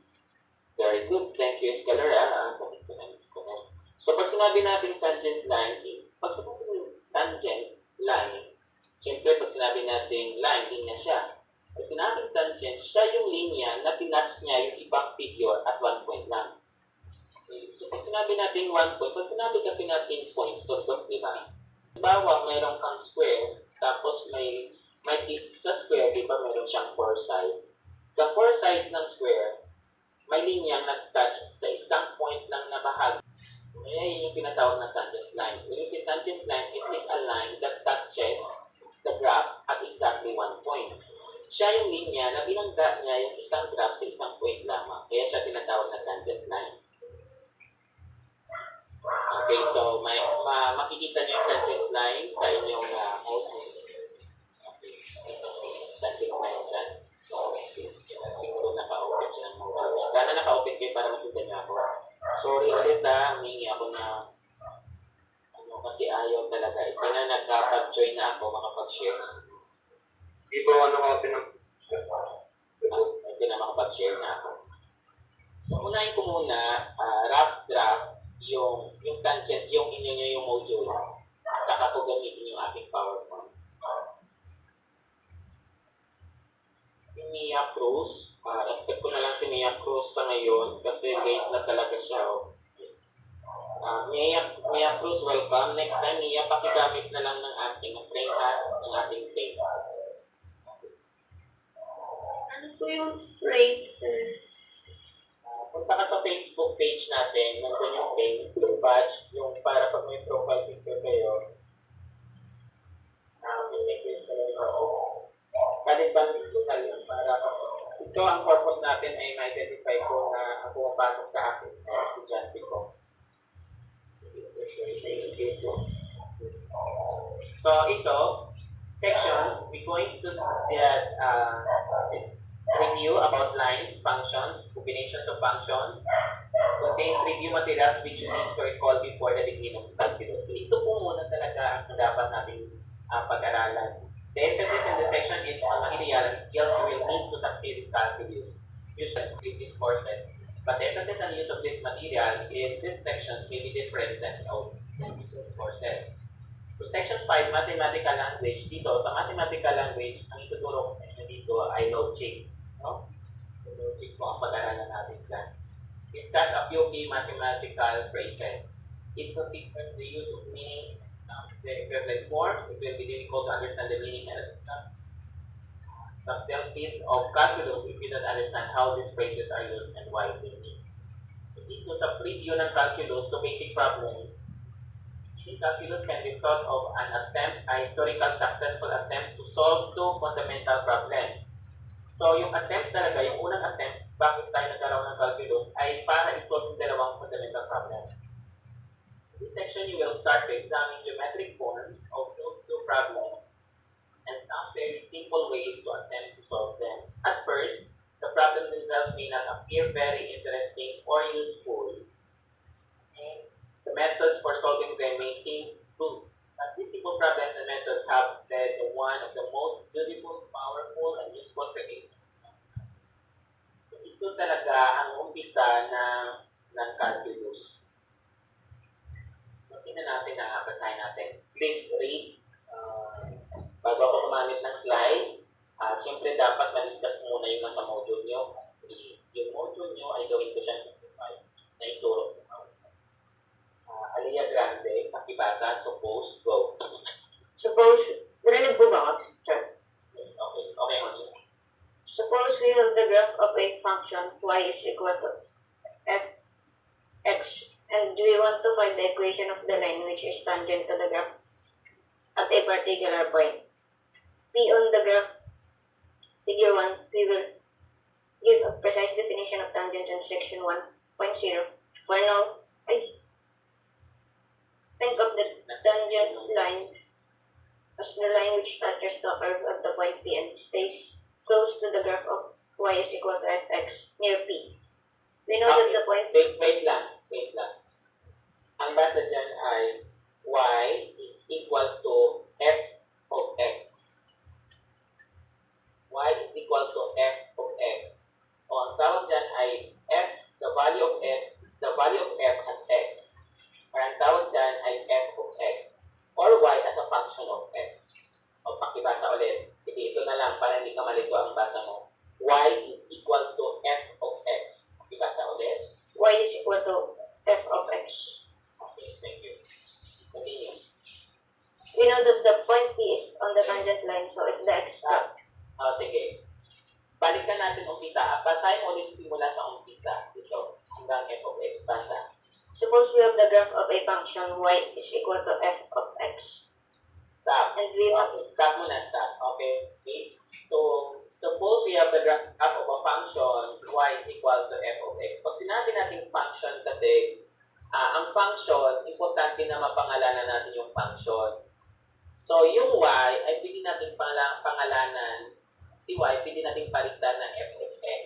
Very good. Thank you, Escaler. Galing ko na Escaler. So, pag sinabi natin tangent line, pag sinabi natin tangent line, siyempre, pag sinabi natin line, din na siya. Pag sinabing tangent, siya yung linya na tinatch niya yung ibang figure at one point lang. Okay. So pag sinabi natin one point, pag sinabi kasi natin point, so di ba? Halimbawa, mayroon kang square, tapos may sa square, di ba mayroon siyang 4 sides. Sa 4 sides ng square, may linya nag-touch sa isang point lang na bahagi. So, yun yung tinatawag na tangent line. When you say tangent line, it is a line that touches the graph at exactly one point. Siya yung linya na binangga niya yung isang graph sa isang point lamang. Kaya siya tinatawag na tangent line. Okay, so makikita niyo yung tangent line sa inyong output. Okay, tangent line dyan. Okay, siguro naka-open siya ng mobile. Sana naka-open kayo para masundan niyo ako. Sorry ulit humingi ako na kasi ayaw talaga. Ito na nagkapag-join na ako, makapag-share. Di ba naka-open ng Ito na makapag-share na ako. So, unahin ko muna, rough draft, yung tangent, yung inyo nyo yung module. Saka ko gamitin yung ating PowerPoint. Si Mia Cruz, accept ko na lang si Mia Cruz sa ngayon kasi late na talaga siya. Mia Cruz, welcome. Next time, Mia, pakigamit na lang ng ating frame ng ating frame. Ano po yung frame, sir? Punta ka sa Facebook page natin, nandun yung frame, yung badge, yung para pag may profile picture kayo. Balik ba dito tayo para ito ang purpose natin ay ma-identify ko na ako pumapasok sa akin na estudyante ko. So ito, sections, we're going to review about lines, functions, combinations of functions, contains review materials which you need to recall before the beginning of calculus. So ito po muna talaga ang dapat nating pag-aralan. The emphasis in this section is on material and skills you will need to succeed in calculus, usually with these courses. But the emphasis on use of this material in these sections may be different than these courses. So section 5, mathematical language. Dito, sa mathematical language, ang ituturo ko sa inyo dito ay logic. No? So, logic po ang pag-aralan natin dyan. Discuss a few key mathematical phrases. It considers the use of meaning, the equivalent forms. It will be difficult to understand the meaning and subtleties of calculus if you don't understand how these phrases are used and why they mean. So, dito sa preview ng calculus to basic problems, in calculus can be thought of an attempt, a historical successful attempt to solve two fundamental problems. So, yung attempt talaga, yung unang attempt, bakit tayo nagkaroon ng calculus, ay para i-solve yung dalawang fundamental problems. In this section, you will start to examine geometric forms of those two problems and some very simple ways to attempt to solve them. At first, the problems themselves may not appear very interesting or useful, and the methods for solving them may seem crude. But these simple problems and methods have led to one of the most beautiful, powerful, and useful creations. So, ito talaga ang umpisa ng calculus. So, tingnan natin na basahin natin. Please read. Bago ako gumamit ng slide, siyempre dapat ma-discuss muna yung nasa module nyo. Yung module nyo ay gawin ko siyang simplified na ituro sa PowerPoint. Alia Grande, pakibasa, suppose, go. Suppose, narinig po ba ako? Sir? Yes, okay. Okay, Onjo. Suppose we have the graph of a function y is equal to fx, and we want to find the equation of the line which is tangent to the graph at a particular point. P on the graph, figure 1, we will give a precise definition of tangent in section 1.0. For now, think of the tangent line as the line which touches the curve at the point P and stays close to the graph of y is equal to fx near P. We know that the point... Wait lang. Ang basa dyan ay y is equal to f of x. Y is equal to f of x. O ang tawag dyan ay f, the value of f at x. Or ang tawag dyan ay f of x. Or y as a function of x. O pakibasa ulit. Sige, ito na lang para hindi ka malito ang basa hanggang f of x. Basa. Suppose we have the graph of a function y is equal to f of x. Stop. And we have Okay, stop muna, stop. Okay. So, suppose we have the graph of a function y is equal to f of x. Pag sinabi natin function kasi, ang function, importante na mapangalanan natin yung function. So, yung y ay pwede natin pangalanan, si y pwede natin palitan ng f of x.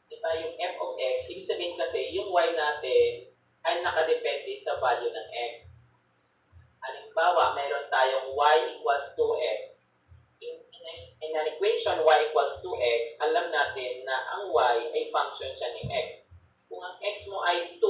Diba yung f of x, ibig sabihin kasi yung y natin ay nakadepende sa value ng x. Halimbawa, mayroon tayong y equals 2x. In an equation y equals 2x, alam natin na ang y ay function siya ni x. Kung ang x mo ay 2,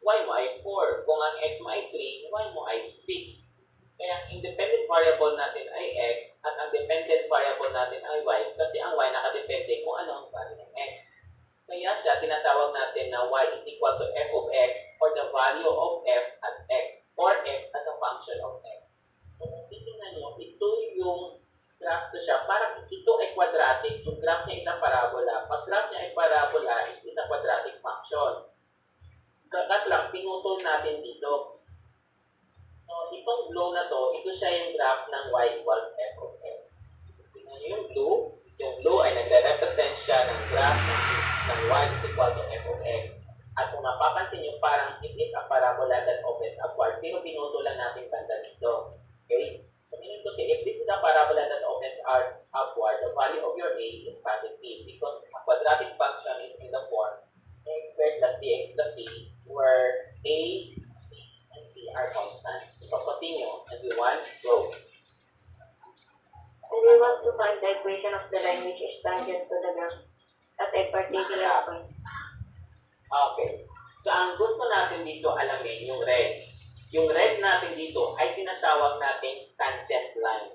y mo ay 4. Kung ang x mo ay 3, y mo ay 6. Kaya ang independent variable natin ay x at ang dependent variable natin ay y kasi ang y nakadepende kung ano ang value ng x. Kaya siya tinatawag natin na y is equal to f of x or the value of f at x or f as a function of x. So, titingnan nyo, ito yung graph to siya. Parang ito ay quadratic. Yung graph niya isang parabola. Pag graph niya ay parabola, it is a quadratic function. Kaso lang, pinutol natin dito. So, itong blue na to, ito siya yung graph ng y equals f of x. Tingnan nyo yung blue. Yung blue ay nagre-represent siya ng graph ng y is equal to f of x. At kung mapapansin nyo, parang it is a parabola that opens upward. Pero pinutulan natin banda dito. Okay? So, meaning to say, if this is a parabola that opens upward, the value of your a is positive because a quadratic function is in the form x squared plus bx plus c, where a, b, and c are constants. So, continue. And we want go. And we want to find the equation of the line which is tangent to the graph at a particular point. Okay. So, ang gusto natin dito alamin, yung red. Yung red natin dito ay tinatawag nating tangent line.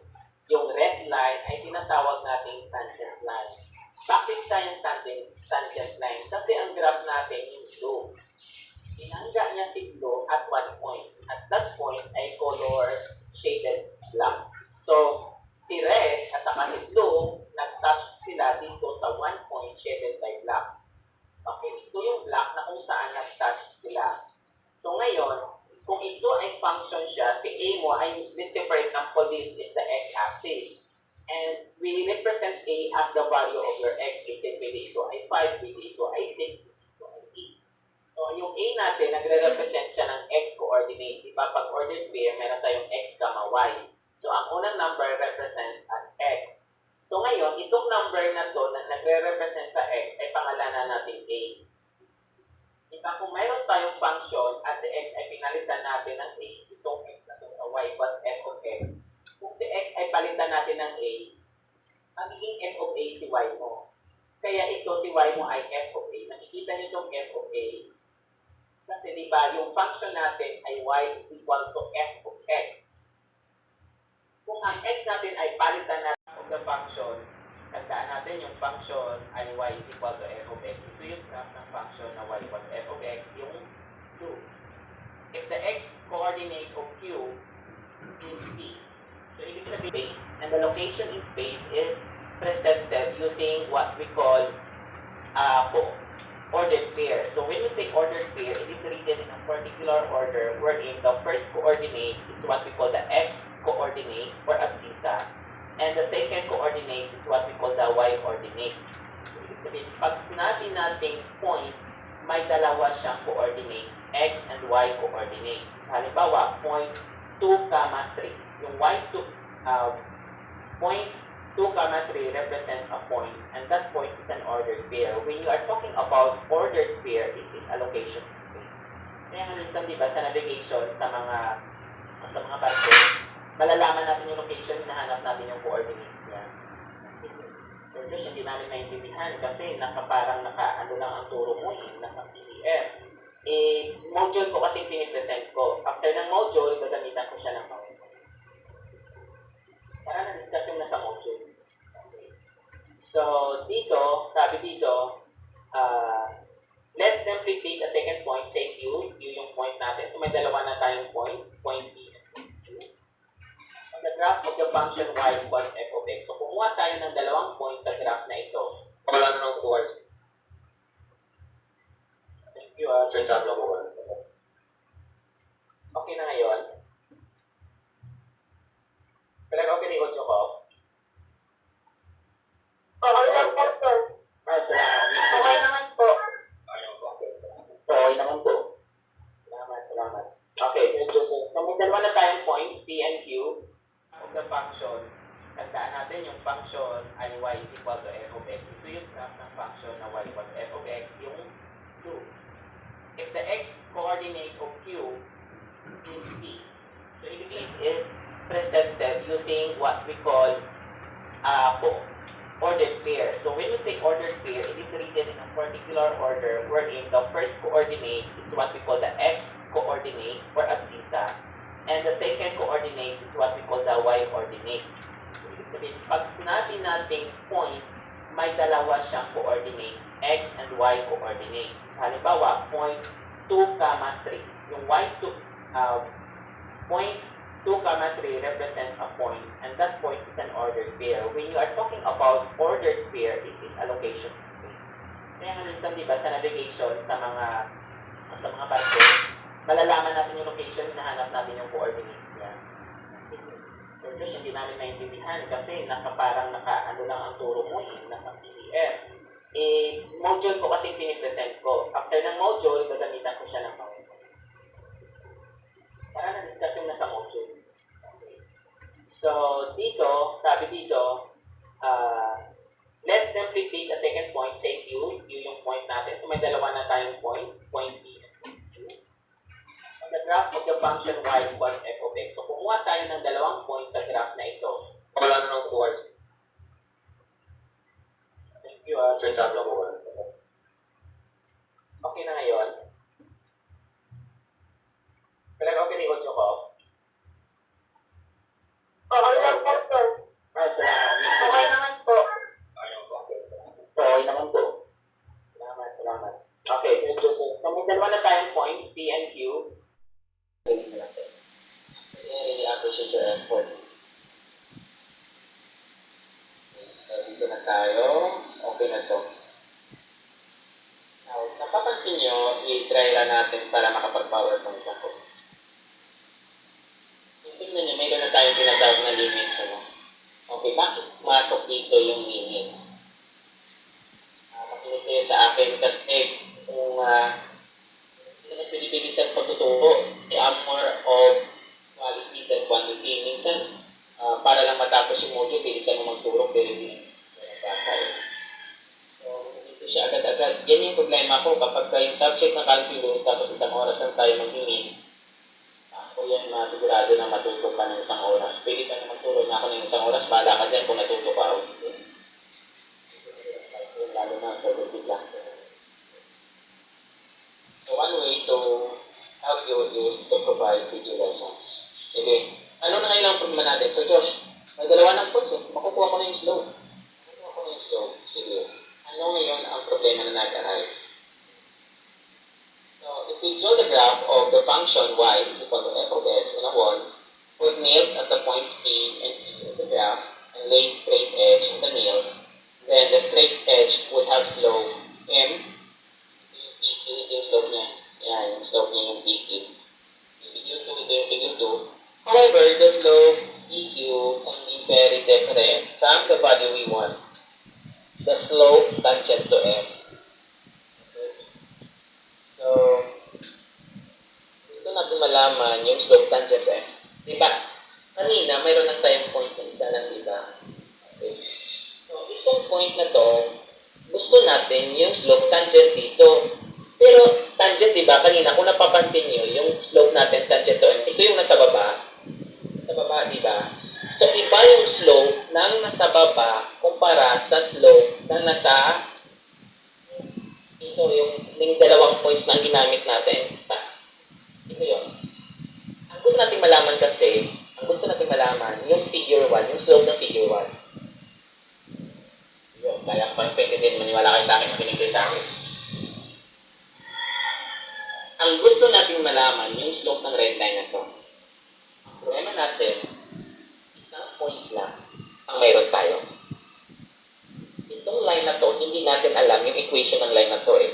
Yung red line ay tinatawag nating tangent line. Bakit siya yung tangent line? Kasi ang graph natin yung blue. Pinangga niya si blue at one point. At that point ay color shaded black. So, si red at saka si blue, nag-touch sila dito sa one point shaded by black. Okay, ito yung black na kung saan nag-touch sila. So, ngayon, kung ito ay function siya, si A mo ay, let's say for example, this is the x-axis. And we represent A as the value of your x. Let's say, pwede ito ay 5, pwede ito ay 6, pwede ito ay 8. So, yung A natin, nagre-represent siya ng x-coordinate. Diba? Pag ordered pair, meron tayong x, y. So, ang unang number represent as x. So, ngayon, itong number na to na nagre-represent sa x ay pangalanan natin A. Diba? Kung mayroon tayong function at si x ay pinalitan natin ng a, itong x na ito, y equals f of x. Kung si x ay palitan natin ng a, magiging f of a si y mo. Kaya ito si y mo ay f of a. Nakikita niyo itong f of a. Kasi diba, yung function natin ay y is equal to f of x. Kung ang x natin ay palitan natin of the function, tandaan natin yung function ay y is equal to f of x. Ito yung graph ng function na y equals f of x, yung 2. If the x coordinate of q is p, so ibig sabihin space, and the location in space is presented using what we call ordered pair. So when we say ordered pair, it is written in a particular order wherein the first coordinate is what we call the x coordinate or abscissa. And the second coordinate is what we call the y-coordinate. Ibig sabihin, pag sinabi nating point, may dalawa siyang coordinates, x and y-coordinate. So, halimbawa, point 2, 3. Yung point 2, 3 represents a point, and that point is an ordered pair. When you are talking about ordered pair, it is a location of space. Kaya nga minsan, diba, sa navigation, sa mga barko, malalaman natin yung location, hinahanap natin yung coordinates niya. So, just hindi namin naintindihan kasi parang ano lang ang turo mo, naka-PDF. Module ko kasi pinipresent ko. After ng module, gagamitan ko siya ng PowerPoint. Para na-discuss yung nasa module. Okay. So, dito, sabi dito, let's simply pick a second point, say Q yung point natin. So, may dalawa na tayong points, point P and point Q. The graph of the function y equals f of x. So, kumuha tayo ng dalawang points sa graph na ito. Wala na nang buhay. Thank you. Thank you so much. Okay na ngayon? Kailan okay na yung audio ko? Okay lang po, sir. Salamat. Okay naman po. Okay naman po. Salamat. Okay. So, may dalawa na tayong points, P and Q, of the function. Tandaan natin yung function ay y is equal to f of x. Ito yung graph ng function na y equals f of x, yung q. If the x coordinate of q is p, so if this is presented using what we call ordered pair. So when we say ordered pair, it is written in a particular order wherein the first coordinate is what we call the x coordinate or abscissa, and the second coordinate is what we call the y coordinate. So, ibig sabihin, pag sinabi nating point, may dalawa siyang coordinates, x and y coordinates. So, halimbawa, point 2, 3. Yung y2, point 2, 3 represents a point, and that point is an ordered pair. When you are talking about ordered pair, it is allocation of space. Kaya nga minsan, di ba, sa navigation, sa mga barko, malalaman natin yung location, hinahanap natin yung coordinates niya. So, just hindi namin naintindihan kasi parang ano lang ang turo mo, naka-PDF. Module ko kasi pinipresent ko. After ng module, gagamitan ko siya ng PowerPoint. Para na-discuss yung nasa module. Okay. So, sabi dito, let's simply pick a second point, say Q yung point natin. So, may dalawa na tayong points, point P and point Q. On the graph of the function y equals f of x. So, kumuha tayo ng dalawang points sa graph na ito. Wala na nang kuha. Thank you, Thank you so much. Okay na ngayon? Kailan okay na yung audio ko? Okay lang po, sir. Salamat. Okay naman po. Okay naman po. Salamat. Okay. So, may dalawa na tayong points, P and Q. I really appreciate your effort. So, dito na tayo. Okay na to. Now, napapansin nyo, i-try lang natin para makapag-PowerPoint ako. Tingnan nyo, mayroon na tayong tinatawag na limits. Okay, bakit masok dito yung limits? Makinig kayo sa akin kasi kung pinipili sa pagtuturo, they are more of quality than quantity. Minsan, para lang matapos yung module, bilisan mo magturo, pero hindi batay. So, dito siya agad-agad. Yan yung problema ko kapag yung subject ng calculus, tapos isang oras lang tayo mag-limit, ako yan masigurado na matuto ka ng isang oras. Pwede ka na magturo na ako ng isang oras, bahala ka dyan kung natuto ka o hindi. Lalo na sa basic lang. So, one way to help you is to provide video lessons. Sige, ano na ngayon ang problema natin? So, Josh, may dalawa ng points eh. Makukuha ko na yung slope. Sige, ano ngayon ang problema na nag-arise? So, if we draw the graph of the function y is equal to f of x on a wall, put nails at the points P and Q of the graph, and lay straight edge on the nails, then the straight edge would have slope m, yung PQ, ito yung slope niya. Yan, yung slope niya yung PQ. PQ2, ito yung PQ2. However, the slope PQ can be very different from the value we want. The slope tangent to m. So, gusto natin malaman yung slope tangent to m. Diba? Kanina, mayroon lang tayong point na isa lang, diba? Okay. So, itong point na to, gusto natin yung slope tangent dito. Pero, tangent, diba? Kanina, kung napapansin nyo, yung slope natin tangent to m, ito yung nasa baba. Sa baba, diba? So, iba yung slope ng nasa baba kumpara sa slope ng nasa ito, yung dalawang points na ginamit natin. Ito yun. Ang gusto natin malaman kasi, yung figure 1, yung slope ng figure 1. Yun, kaya pang pwede din, maniwala kayo sa akin, makinig kayo sa akin. Ang gusto natin malaman, yung slope ng red line na to. Ang problema natin, isang point lang ang mayroon tayo. Itong line na to, hindi natin alam yung equation ng line na to eh.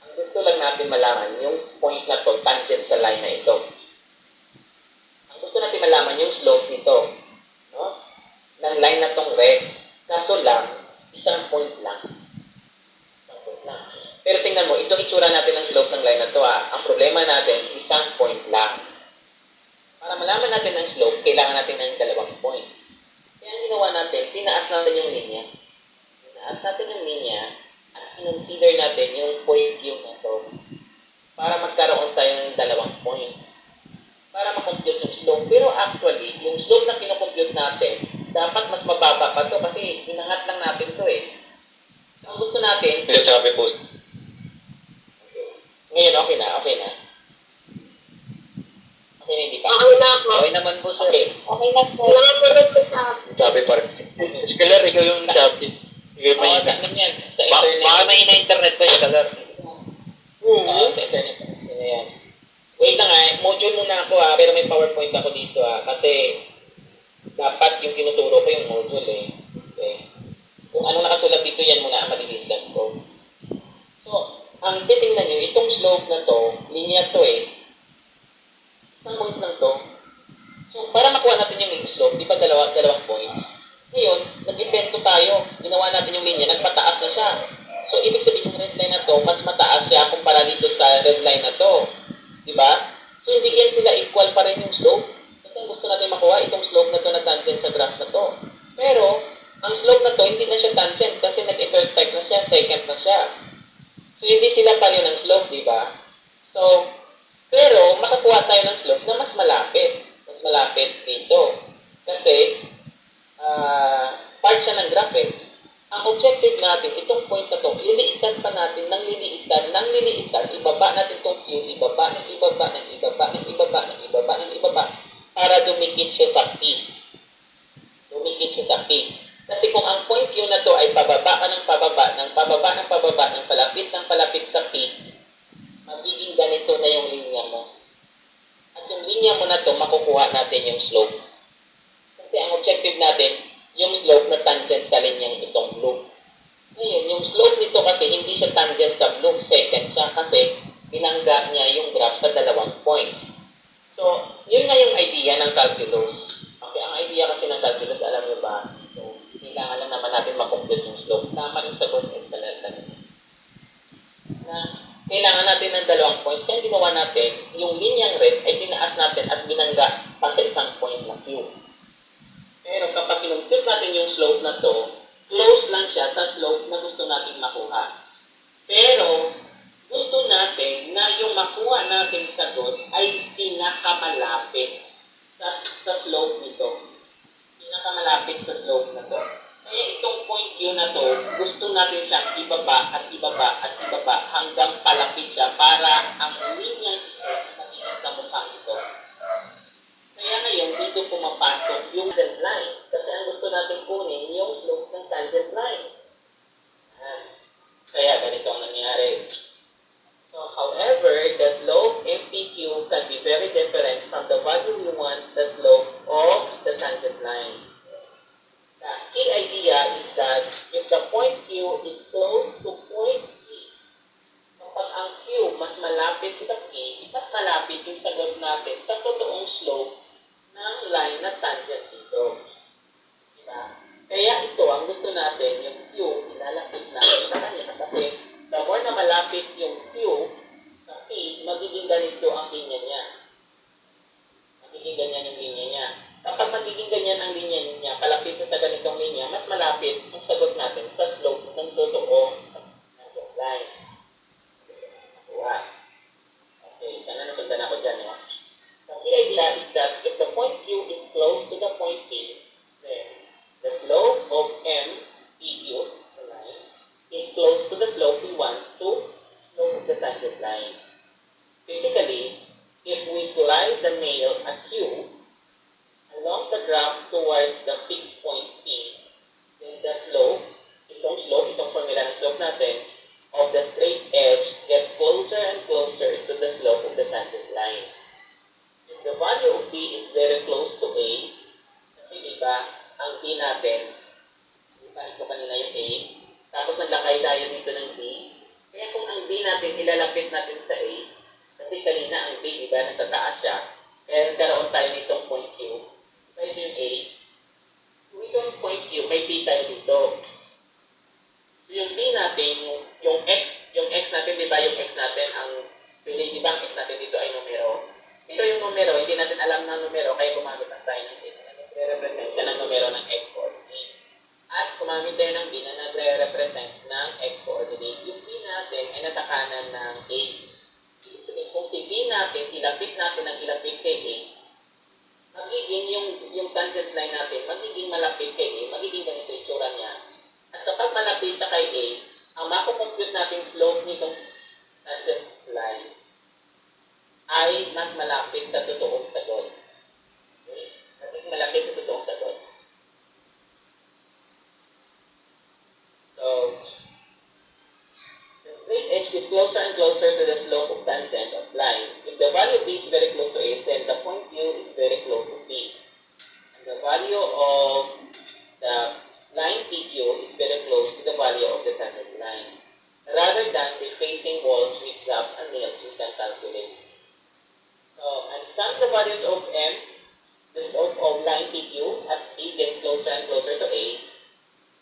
Ang gusto lang natin malaman yung point na to, tangent sa line na ito. Ang gusto natin malaman yung slope nito, no? Ng line na tong red. Kaso lang, isang point lang. Isang point lang. Pero tingnan mo, itong itsura natin ng slope ng line na to, Ang problema natin, isang point lang. Para malaman natin ang slope, kailangan natin ng dalawang point. Kaya ang ginawa natin, tinaas natin yung linya. Tinaas natin yung linya at consider natin yung point Q na to para magkaroon tayo ng dalawang points. Para makompute yung slope. Pero actually, yung slope na kinocompute natin, dapat mas mababa pa to kasi inangat lang natin to eh. Ang gusto natin, Sabi po. okay. Ngayon, okay na. Okay na, hindi pa. Okay na ako. Okay naman po, sir. Okay. Okay na po. Nakasunod ko sa akin. Sabi pa rin. Scholar, ikaw yung sabi. Ikaw Oo, sa amin yan. Sa internet. Baka may na-internet ba yung scholar? Oo, sa internet. Yan. Wait lang module muna ako pero may PowerPoint ako dito kasi dapat yung tinuturo ko yung module eh. Okay. Kung anong nakasulat dito yan muna ang madidiscuss ko. So, ang titingnan nyo, itong slope na to, linya to eh. Isang point lang to. So, para makuha natin yung slope, di ba dalawang points? Ngayon, nag-invento tayo. Ginawa natin yung linya, nagpataas na siya. So, ibig sabihin yung red line na to, mas mataas siya kumpara dito sa red line na to. Diba? So, hindi yan sila equal pa rin yung slope. Kasi ang gusto natin makuha, itong slope na to na tangent sa graph na to. Pero, ang slope na to, hindi na siya tangent kasi nag-intersect na siya, secant na siya. So, hindi sila pareho ng slope, diba? So, pero, makakuha tayo ng slope na mas malapit. Mas malapit dito. Kasi, part siya ng graph eh. Ang objective natin, itong point na to, liliitan pa natin ng liliitan, ibaba natin itong Q, ibaba para dumikit siya sa P. Kasi kung ang point Q na to ay pababa ka ng palapit sa P, magiging ganito na yung linya mo. At yung linya mo na to, makukuha natin yung slope. Kasi ang objective natin, yung slope na tangent sa linyang itong blue. Ngayon, yung slope nito kasi hindi siya tangent sa blue, secant siya kasi binangga niya yung graph sa dalawang points. So, yun nga yung idea ng calculus. Okay, ang idea kasi ng calculus, alam niyo ba? So, kailangan lang naman natin makompute yung slope. Tama yung sagot ng escalar kanina. Na kailangan natin ng dalawang points. Kaya ginawa natin, yung linyang red ay tinaas natin at binangga pa sa isang point na Q. Pero kapag kinumpute natin yung slope na to, close lang siya sa slope na gusto natin makuha. Pero, gusto natin na yung makuha nating sagot ay pinakamalapit sa slope nito. Pinakamalapit sa slope na to. Kaya itong point Q na to, gusto natin siyang ibaba hanggang palapit siya para ang linya magiging kamukha ito. Kaya ngayon, dito pumapasok yung tangent line. Kasi ang gusto natin kunin, yung slope ng tangent line. Kaya ganito ang nangyari. So, however, the slope MPQ can be very different from the value we want the slope of the tangent line. The key idea is that if the point Q is close to point P, kapag ang Q mas malapit sa P, mas malapit yung sagot natin sa totoong slope ng line na tangent dito. Diba? Kaya ito, ang gusto natin, yung Q, ilalapit natin sa kanya. Kasi, the more na malapit yung Q sa P, magiging ganito ang linya niya. Magiging ganyan yung linya niya. Kapag magiging ganyan ang linya niya, palapit sa ganitong linya, mas malapit ang sagot natin sa slope ng totoo ng line. Okay, sana nasundan ako dyan. The idea is that if the point Q is close to the point P, then the slope of MPQ, the line, is close to the slope we want to slope of the tangent line. Physically, if we slide the nail at Q along the graph towards the fixed point P, then the slope, itong formula ng slope natin, of the straight edge gets closer and closer to the slope of the tangent line. If the value of B is very close to A, kasi diba, ang B natin, diba ito kanina yung A, tapos naglakay tayo dito ng B, kaya kung ang B natin ilalapit natin ba, nasa taas siya. Kaya nagkaroon tayo nitong point Q. Ito yung A. So itong point Q, may P tayo dito. So yung B natin, yung X natin, di ba, yung X natin, di ba ang X natin dito ay numero? Pero yung numero, hindi natin alam ng numero, kaya gumamit ang tayo ng symbol na nagre-represent siya ng numero ng X coordinate. At gumamit tayo ng B na nagre-represent ng X coordinate. Yung B natin ay nasa kanan ng A. So, kung si B natin, ilapit natin ang ilapit kay A, magiging yung tangent line natin, magiging malapit kay A, magiging ganito yung tsura niya. At kapag malapit siya kay A, ang makukompute natin slope nitong tangent line ay mas malapit sa totoong sagot. Okay? Mas malapit sa totoong sagot. So, the straight edge is closer and closer to the slope of tangent of line. If the value of B is very close to A, then the point Q is very close to P. And the value of the line PQ is very close to the value of the tangent line. Rather than refacing walls with graphs and nails, we can calculate. So, and examine the values of M, the slope of line PQ, as P gets closer and closer to A.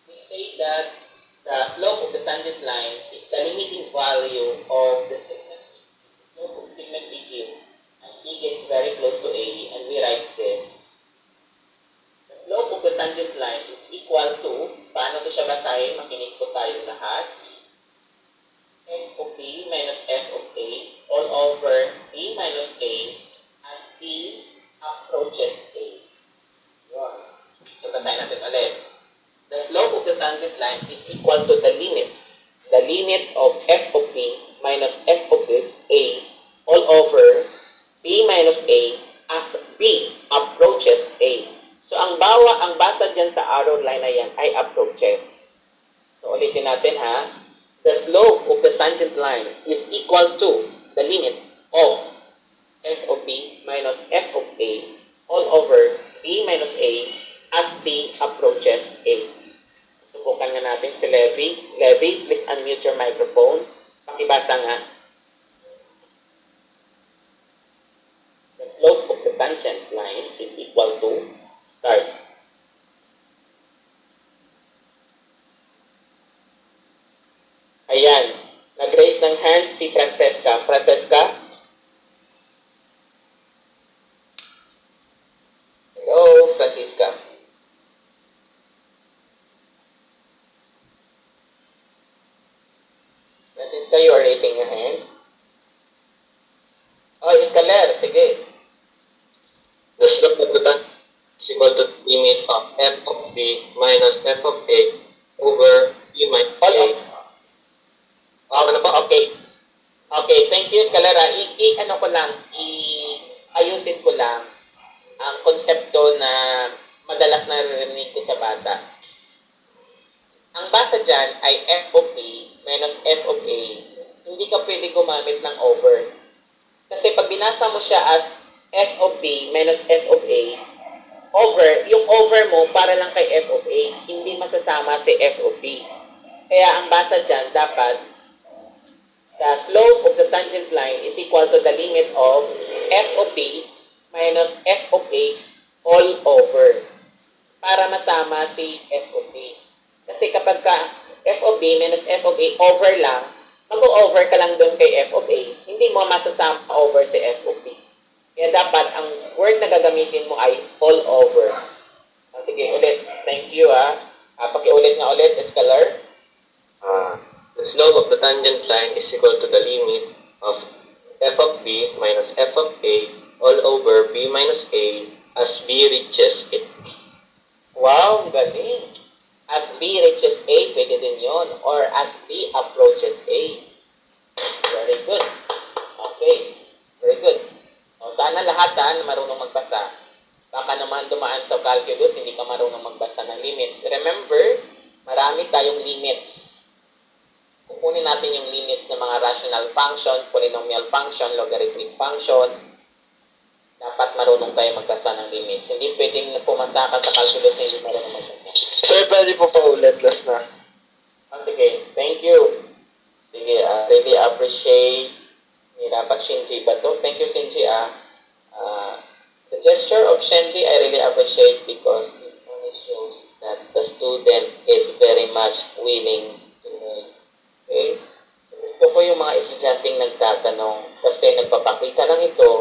We say that the slope of the tangent line is the limiting value of the segment, the slope of segment PQ, as P gets very close to A, and we write this. The slope of the tangent line is equal to, paano ito siya basahin? Makinig po tayong lahat. F of B minus F of A all over B minus A as B approaches A. Yun. So, basahin natin ulit. The slope of the tangent line is equal to the limit of F of B minus F of A all over B minus A as B approaches A. So, ang basa dyan sa arrow line na yan ay approaches. So, ulitin natin ha. The slope of the tangent line is equal to the limit of F of B minus F of A all over B minus A as B approaches A. Subukan nga natin si Levi. Levi, please unmute your microphone. Pakibasa nga. The slope of the tangent line is equal to, start. Ayan. Nag-raise ng hand si Francesca. Francesca? Hello, Francisca. Francisca, you are raising your hand. Oh, Escaler. Sige. The slope of the tangent is equal to the limit of F of B minus F of A over B minus A. Okay. Okay, thank you, Escalera. Ayusin ko lang ang konsepto na madalas naririnig ko sa bata. Ang basa dyan ay F of B minus F of A. Hindi ka pwede gumamit ng over. Kasi pag binasa mo siya as F of B minus F of A, yung over mo para lang kay F of A, hindi masasama si F of B. Kaya ang basa dyan dapat the slope of the tangent line is equal to the limit of F of B minus F of A all over para masama si F of B. Kasi kapag ka F of B minus F of A over lang, mag-over ka lang doon kay F of A, hindi mo masasama over si F of B. Kaya dapat ang word na gagamitin mo ay all over. Sige, ulit. Thank you pakiulit nga ulit, Escalar. The slope of the tangent line is equal to the limit of F of B minus F of A all over B minus A as B reaches it. Wow, galing. As B reaches A, pwede din yun. Or as B approaches A. Very good. Okay. Very good. O, sana lahat na marunong magbasa. Baka naman dumaan sa calculus, hindi ka marunong magbasa ng limits. Remember, marami tayong limits. Kukunin natin yung limits ng mga rational function, polynomial function, logarithmic function. Dapat marunong tayo magbasa ng limits. Hindi pwedeng pumasa ka sa calculus na hindi marunong magbasa. Sir, pwede po pa ulit, last na. Sige, thank you. Sige, really appreciate Mira Dapat Shinji ba to? Thank you, Shinji, the gesture of Shinji I really appreciate because it only shows that the student is very much willing to learn. Okay? So, gusto ko yung mga estudyanteng nagtatanong kasi nagpapakita lang ito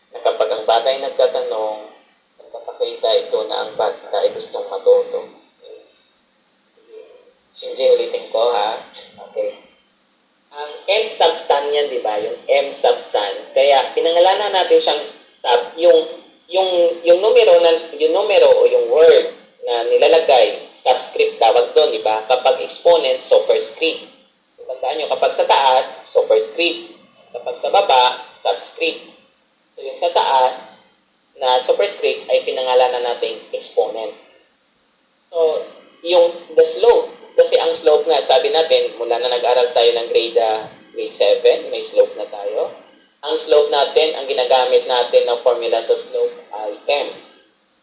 na kapag ang bata ay nagtatanong, nagpapakita ito na ang bata ay gustong matuto. Okay? Shinji, ulitin ko, ha? Okay. Ang M sub tan yan, di ba? Yung M sub tan. Kaya pinangalanan natin siyang sub, yung numero o yung word na nilalagay, subscript tawag doon, di ba? Kapag exponent, superscript. So, tandaan nyo, kapag sa taas, superscript. Kapag sa baba, subscript. So, yung sa taas na superscript ay pinangalanan nating exponent. So, yung the slope, kasi ang slope nga, sabi natin, mula na nag-aral tayo ng grade 7, may slope na tayo. Ang slope natin, ang ginagamit natin na formula sa slope ay M.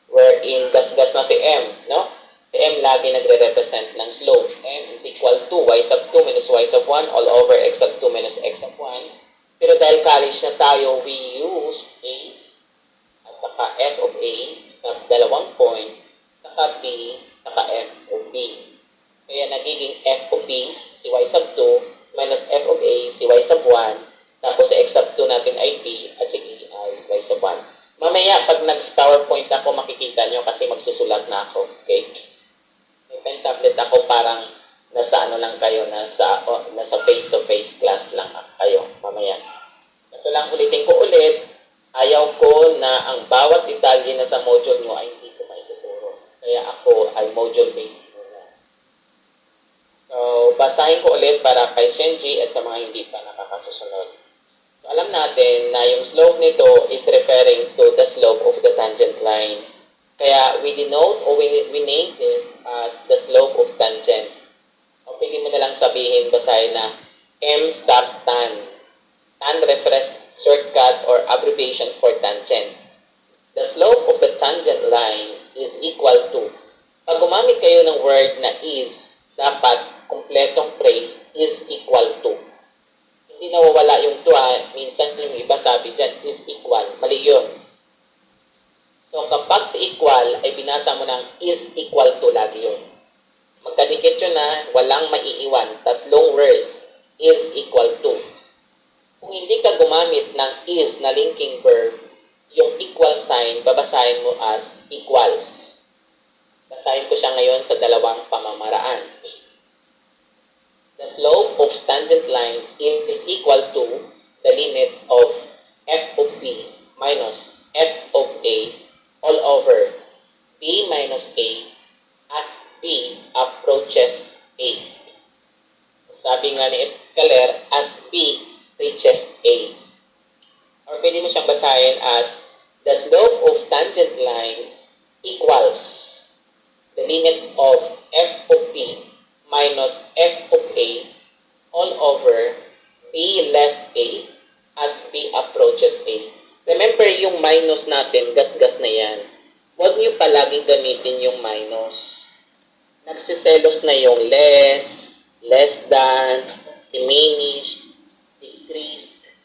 Wherein, gas-gas na si M, no? Si M lagi nagre-represent ng slope. M is equal to y sub 2 minus y sub 1 all over x sub 2 minus x sub 1. Pero dahil college na tayo, we use A at saka f of A sa dalawang point, saka B, saka f of B. Kaya nagiging f of b, si y sub 2, minus f of a, si y sub 1, tapos si x sub 2 natin ay b, at si e ay y sub 1. Mamaya, pag nag-PowerPoint ako, makikita nyo kasi magsusulat na ako. Okay? May pen tablet ako, parang nasa ano lang kayo, nasa face-to-face class lang kayo mamaya. So lang ulitin ko ulit, ayaw ko na ang bawat detalye na sa module nyo ay hindi ko maituturo. Kaya ako ay module-based. So, basahin ko ulit para kay Shinji at sa mga hindi pa nakakasusunod. So, alam natin na yung slope nito is referring to the slope of the tangent line. Kaya, we denote or we name this as the slope of tangent. O, pwede mo na lang sabihin, basahin na M sub tan. Tan refers shortcut or abbreviation for tangent. The slope of the tangent line is equal to. Pag gumamit kayo ng word na is, dapat kompletong phrase is equal to. Hindi nawawala yung to, minsan yung iba sabi dyan is equal. Mali yun. So kapag si equal ay binasa mo ng is equal to lagi yun. Magkadikit yun na walang maiiwan. Tatlong words is equal to. Kung hindi ka gumamit ng is na linking verb, yung equal sign babasahin mo as equals. Basahin ko siya ngayon sa dalawang pamamaraan. The slope of tangent line is equal to the limit of f of b minus f of a all over b minus a as b approaches a. Sabi nga ni Escaler, as b reaches a. Or pwede mo siyang basahin as the slope of tangent line equals the limit of f of b minus f of a all over b less a as b approaches a. Remember yung minus natin, gas-gas na yan. Huwag niyo palaging gamitin yung minus. Nagsiselos na yung less, less than, diminished, decreased,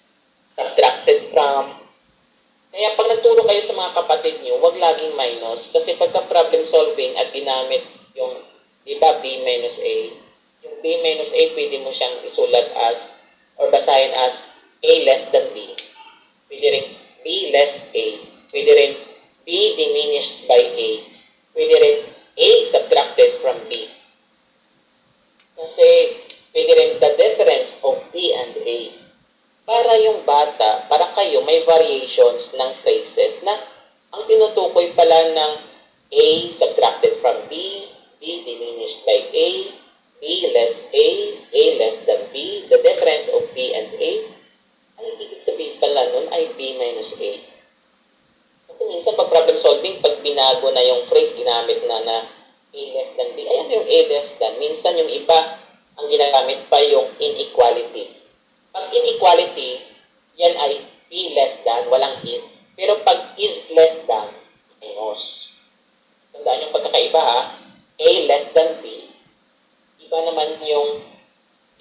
subtracted from. Kaya pag nagturo kayo sa mga kapatid nyo, huwag laging minus. Kasi pagka problem solving at ginamit yung, diba, b minus a. Yung b minus a, pwede mo siyang isulat as, or basahin as, a less than b. Pwede rin b less a. Pwede rin b diminished by a. Pwede rin a subtracted from b. Kasi, pwede rin the difference of b and a. Para yung bata, para kayo, may variations ng phrases na ang tinutukoy pala ng a subtracted from b, b diminished by a, b less a less than b, the difference of b and a, ay ibig sabihin pala nun ay b minus a. Kasi minsan pag problem solving, pag binago na yung phrase, ginamit na a less than b, ay ano yung a less than? Minsan yung iba, ang ginagamit pa yung inequality. Pag inequality, yan ay b less than, walang is. Pero pag is less than, minus. Tandaan yung pagkakaiba ha. A less than b. Iba naman yung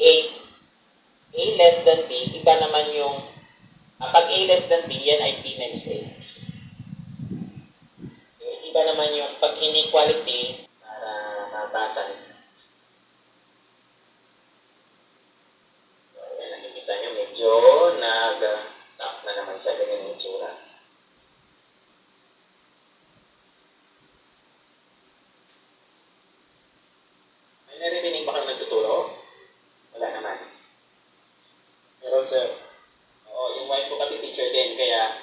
a less than b. Iba naman yung Pag A less than B, yan ay P minus A. Yung iba naman yung pag inequality, para mabasa nito. So, ayan, nakikita nyo, medyo nag-stop na naman siya, ganyan yung itsura. May naririnig ba kang nagtuturo? Wala naman. Meron, sir. Oo, yung wife ko kasi teacher din, kaya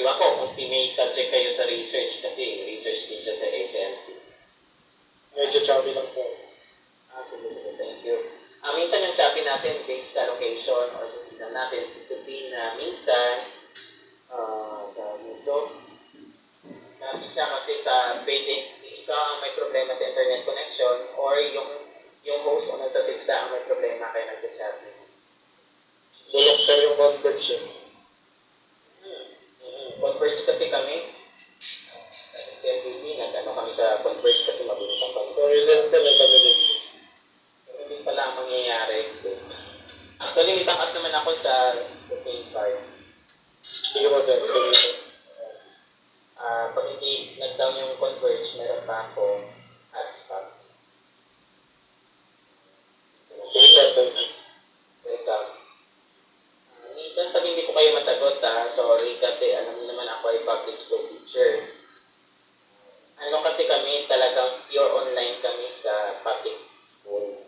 iwan ko kung may subject kayo sa research kasi research din siya sa SLC. Medyo chubby lang, sir. Sige, thank you. Minsan yung choppy natin based sa location or sa tignan natin, it could be na minsan, tawag nito, choppy siya kasi sa pwede, ikaw ang may problema sa internet connection or yung host o nasa sigda ang may problema kaya nagsa-choppy. Bulok, sir, yung conversion. Converge kasi kami. FBB, nag-ano kami sa Converge kasi mabilis ang So, Converge. yun, sir, may kami din. Pero hindi pala ang mangyayari. Actually, may takas naman ako sa same card. Sige po, sir. Sige po. Pag hindi nag-down yung Converge, meron pa ako hotspot. Sige po, sir. Welcome. Minsan pag hindi ko kayo masagot, sorry kasi alam niyo naman ako ay public school teacher. Ano kasi kami, talagang pure online kami sa public school.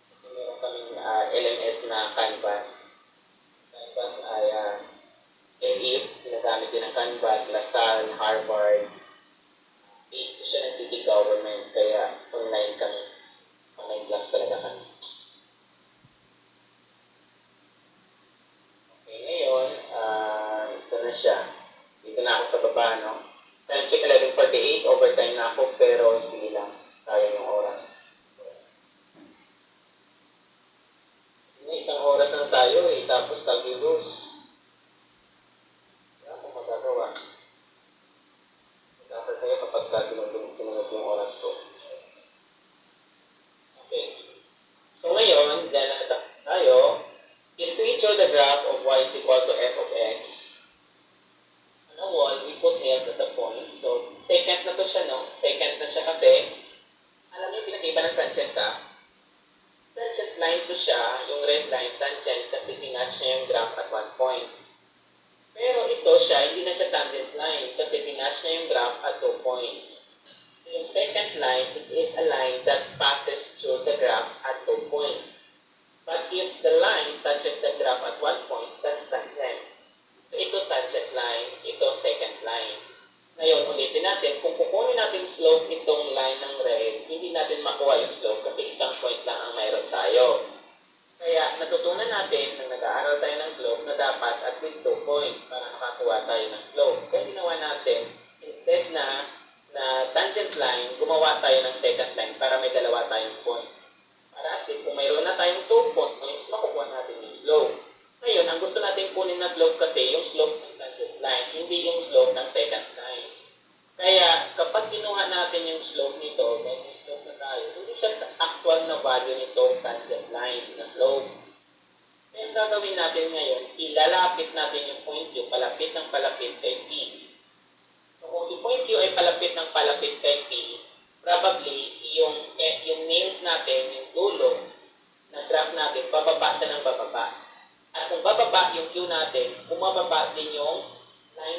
Kasi meron kaming LMS na Canvas. Canvas ay LE, ginagamit din ng Canvas, LaSalle, Harvard. Ito siya ng city government, kaya online kami. Online class talaga kami. Okay, ngayon, ito na siya. Dito na ako sa baba, no? Time check 11:48, overtime na ako, pero sige lang, sayang yung oras. Sige, isang oras lang tayo tapos calculus. Wala akong magagawa. Suffer kayo kapag sinunod yung oras ko. Okay. So ngayon, dahil na tayo, if we draw the graph of y is equal to f of x, on a wall, we put nails at the point. So, secant na to siya, no? Secant na siya kasi, alam niyo yung pinag-iba ng tangent, Tangent line to siya, yung red line, tangent, kasi pinatch niya yung graph at one point. Pero ito siya, hindi na siya tangent line, kasi pinatch niya yung graph at 2 points. So, yung second line, it is a line that passes through the graph at 2 points. But if the line touches the graph at 1 point, that's tangent. So, ito tangent line, ito second line. Ngayon, ulitin natin, kung kukunin natin slope itong line ng red, hindi natin makuha yung slope kasi isang point lang ang mayroon tayo. Kaya, natutunan natin nang nag-aaral tayo ng slope na dapat at least 2 points para makakuha tayo ng slope. Kaya ginawa natin, instead na tangent line, gumawa tayo ng second line para may dalawa tayong points. Para at least, kung mayroon na tayong 2 points, makukuha natin yung slope. Ngayon, ang gusto natin kunin na slope kasi yung slope ng tangent line, hindi yung slope ng second line. Kaya, kapag kinuha natin yung slope nito, may slope na tayo, hindi siya actual na value nitong tangent line na slope. Kaya ang gagawin natin ngayon, ilalapit natin yung point Q, palapit ng palapit kay P. So, kung si point Q ay palapit ng palapit kay P, probably, yung nails natin, yung dulo ng graph natin, bababa siya ng bababa. At kung bababa yung Q natin, bumababa din yung line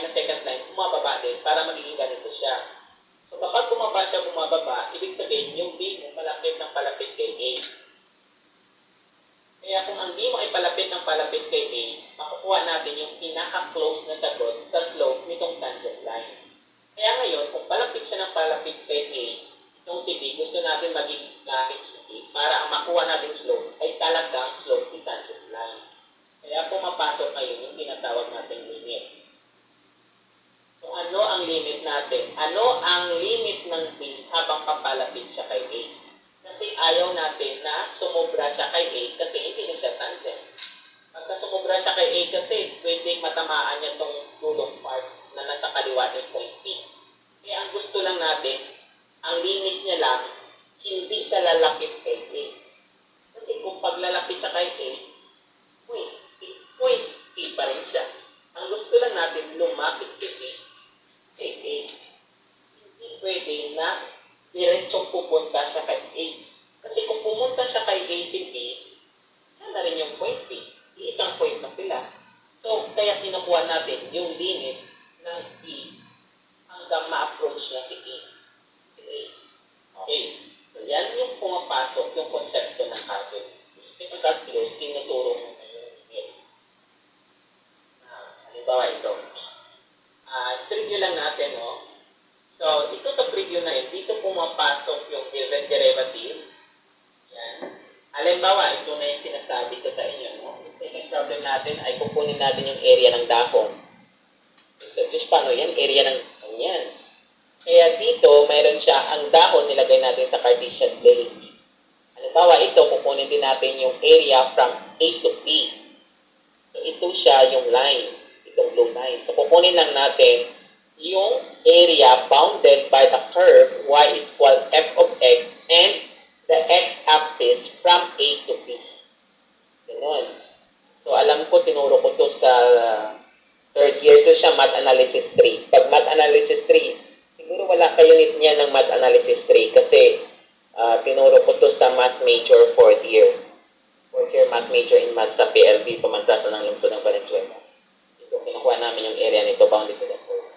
na second line, bumababa din para magiging ganito siya. So kapag bumaba siya, bumababa, ibig sabihin yung B mo palapit ng palapit kay A. Kaya kung ang B mo ay palapit ng palapit kay A, makukuha natin yung pinaka-close na sagot sa slope nitong tangent line. Kaya ngayon, kung palapit siya ng palapit kay A, itong si B, gusto natin maging lapit si B para ang makuha natin slope ay talagang slope ni tangent line. Kaya pumapasok ngayon yung tinatawag natin limits. So ano ang limit natin? Ano ang limit ng B habang papalapit siya kay A? Kasi ayaw natin na sumobra siya kay A kasi hindi na siya tangent. Pagka sumobra siya kay A kasi pwedeng matamaan niya itong dulong part na nasa kaliwa ng point P. Kaya ang gusto lang natin, ang limit niya lang, hindi siya lalapit kay A. Kasi kung paglalapit siya kay A, point siya. Ang gusto lang natin, lumapit si A kay A. Hindi pwede na diretsong pupunta siya kay A. Kasi kung pumunta siya kay A si B, siya na rin yung point B. Iisang point na sila. So, kaya kinukuha natin yung limit ng B hanggang ma-approach na si A. Si A. Okay. So, yan yung pumapasok yung konsepto ng calculus. Yung calculus, tinuturo mo na yung limits. Halimbawa ito. Preview lang natin, no? So, dito sa preview na yun, dito pumapasok yung given derivatives. Yan. Halimbawa, ito na yung sinasabi ko sa inyo, no? Yung second problem natin ay kukunin natin yung area ng dahon. So, just paano yan? Area ng dahon yan. Kaya dito, mayroon siya, ang dahon nilagay natin sa Cartesian plane. Halimbawa, ito, kukunin din natin yung area from A to B. So, ito siya yung line, itong blue line. So, kukunin lang natin yung area bounded by the curve y is equal f of x and the x-axis from A to B. Ganun. So, alam ko, tinuro ko to sa third year to siya, Math Analysis 3. Pag Math Analysis 3, siguro wala kayo unit niya ng Math Analysis 3 kasi tinuro ko to sa Math Major 4th year. 4th year Math Major in Math sa PLB, Pamantasan ng Lungsod ng Valenzuela. Ito, kinukuha namin yung area nito, bounded to the curve.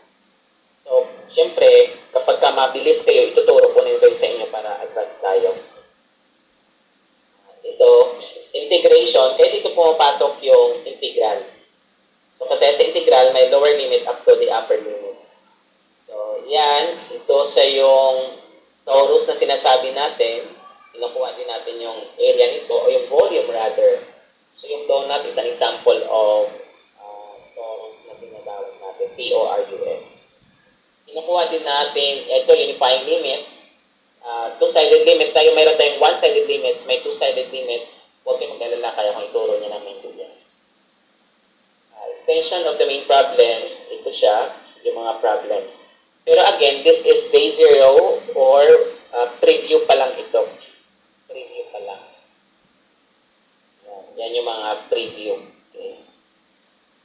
So, siyempre, kapag ka mabilis kayo, ituturo ko nito sa inyo para advance tayo. Ito, integration, kaya dito pumapasok yung integral. So, kasi sa integral, may lower limit up to the upper limit. So, yan, ito sa yung torus na sinasabi natin, kinukuha din natin yung area nito, o yung volume rather. So, yung donut is an example of torus na tinatawag natin, TORUS. Kinukuha din natin, ito, unifying limits. Two-sided limits tayo, mayroon tayong one-sided limits, may two-sided limits. Huwag kayong mag-alala, kaya kung ituro niya ng maintindihan. Extension of the main problems, ito siya, yung mga problems. Pero again, this is day 0 or preview pa lang ito. Preview pa lang. Yan yung mga preview. Okay.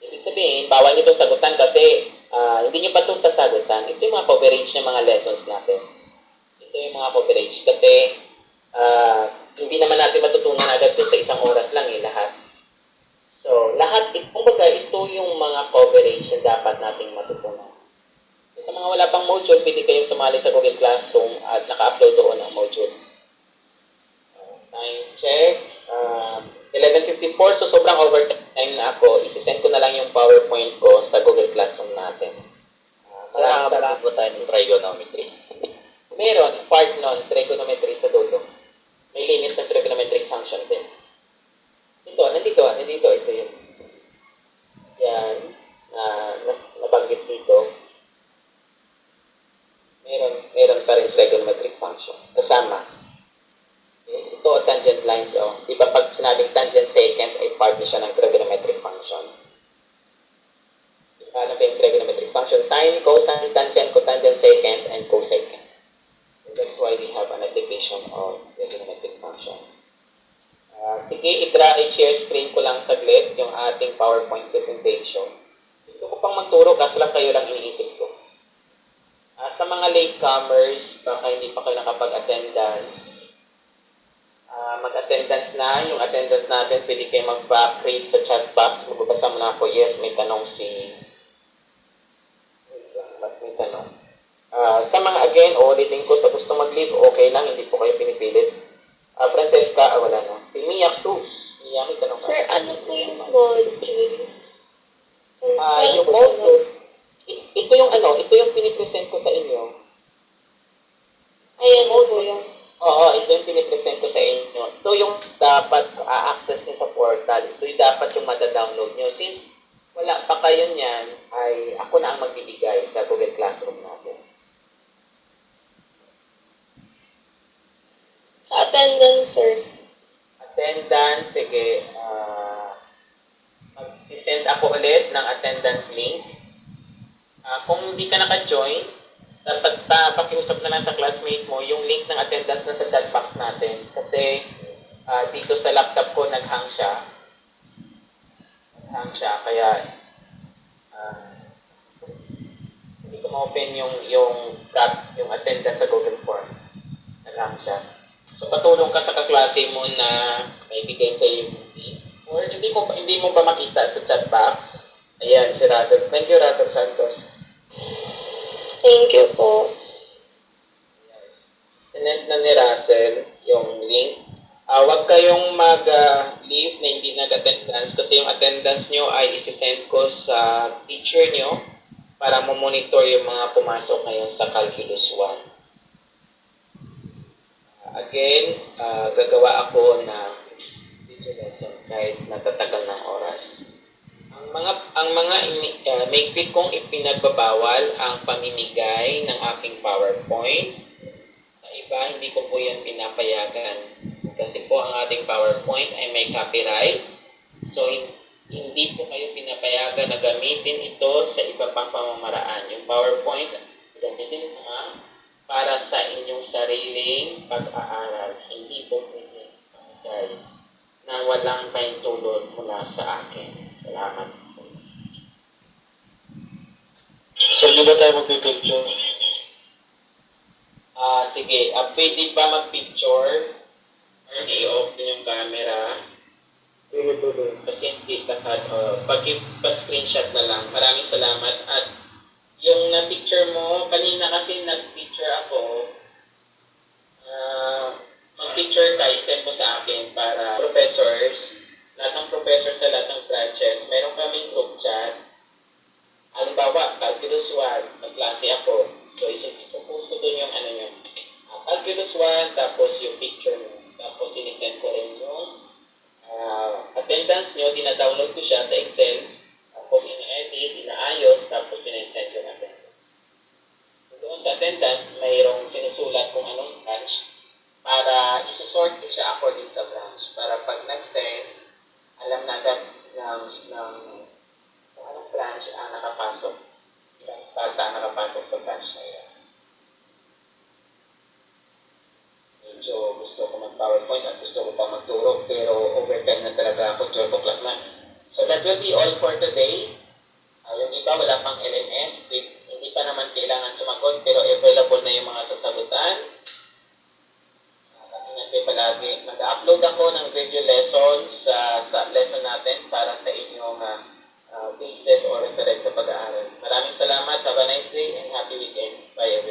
Ibig sabihin, bawal nyo itong sagutan kasi hindi nyo pa itong sasagutan. Ito yung mga coverage ng mga lessons natin. Ito yung mga coverage kasi hindi naman natin matutunan agad ito sa isang oras lang lahat. So, lahat, kumbaga, ito yung mga coverage na dapat nating matutunan. So, sa mga wala pang module, pwede kayong sumali sa Google Classroom at naka-upload doon ang module. Time check. 11:54, so sobrang overtime na ako. Isisend ko na lang yung PowerPoint ko sa Google Classroom natin. Marami po tayo ng trigonometry. Meron, part nun, trigonometry sa dulo. May limits ng trigonometric function din. Nandito, ito yun. Yan, nabanggit dito. Meron pa rin trigonometric function. Kasama. Okay. Ito, tangent lines, oh. Di ba pag sinabing tangent secant, ay part na siya ng trigonometric function. Ano ba yung trigonometric function? Sine, cosine, tangent, cotangent, secant, and cosecant. So that's why we have an application of trigonometric function. Sige, i-share screen ko lang saglit yung ating PowerPoint presentation. Gusto ko pang magturo, kaso lang kayo lang iniisip ko. Sa mga latecomers, baka hindi pa kayo nakapag-attendance, mag-attendance na. Yung attendance natin, pwede kayo mag-create sa chat box. Magbabasa mo na ako, yes, may tanong si... May tanong. Sa mga, again, ulitin ko, sa gusto mag-leave, okay lang, hindi po kayo pinipilit. Francesca, wala na. Si Mia Cruz. Mia, may tanong ka. Sir, ano po yung module? Yung module, ito yung pinipresent ko sa inyo. Ayan po yung... Oo, ito yung pinipresent ko sa inyo. Ito yung dapat access niyo sa portal. Ito yung dapat yung madadownload nyo. Since wala pa kayo niyan, ay ako na ang magbibigay sa Google Classroom natin. Sa attendance, sir. Attendance, sige. Mag-send ako ulit ng attendance link. Kung hindi ka naka-join, dapat pakiusap na lang sa classmate mo yung link ng attendance na sa chat box natin. Kasi dito sa laptop ko nag-hang siya. Kaya Hindi ko ma-open yung attendance sa Google Form. Alam siya. So, patulong ka sa kaklase mo na naibigay sa iyo yung link. Or hindi mo ba makita sa chat box? Ayan, si Russell. Thank you, Russell Santos. Thank you po. Sinend na ni Russell yung link. Huwag kayong mag-leave na hindi nag-attendance kasi yung attendance nyo ay isi-send ko sa teacher nyo para mo-monitor yung mga pumasok ngayon sa Calculus 1. Again, gagawa ako ng video lesson kahit natatagal ng oras. Ang mga maigpit kong ipinagbabawal ang pamimigay ng aking PowerPoint. Sa iba, hindi ko po yan pinapayagan. Kasi po ang ating PowerPoint ay may copyright. So, hindi po kayo pinapayagan na gamitin ito sa iba pang pamamaraan. Yung PowerPoint, gamitin para sa inyong sariling pag-aaral. Hindi po pwede pamigay na walang paintulot mula sa akin. Salamat po. So, di ba tayo mag-picture? Sige. Pwede ba mag-picture? Or i-open yung camera? Sige po, sir. Kasi hindi lahat. Pag-screenshot na lang. Maraming salamat. At yung na-picture mo, kanina kasi nag-picture ako, mag-picture ka, isend mo sa akin para professors, lahat ng professors sa lahat ng branches, meron kaming group chat. Halimbawa, Calculus 1, nag-klase ako. So, ipopost ko doon yung nyo. Calculus 1, tapos yung picture mo. Tapos, sinisend ko rin yung attendance nyo, dina-download ko siya sa Excel. Tapos, ina-edit, inaayos, tapos sinisend yung attendance. So, doon sa attendance, mayroong sinusulat kung anong branch para isusort ko siya according sa branch. Para pag nag-send, alam na agad ng kung anong branch ang nakapasok. Ilang start ang nakapasok sa branch na yan. Medyo gusto ko mag-PowerPoint at gusto ko pa magturo, pero overtime na talaga ako, 12 o'clock na. So that will be all for today. Yung iba wala pang LMS, hindi pa naman kailangan sumagot, pero available na yung mga sasagutan. Ingat kayo palagi. Mag-upload ako ng video lessons sa lesson natin para sa inyong basis or reference sa pag-aaral. Maraming salamat. Have a nice day and happy weekend. Bye.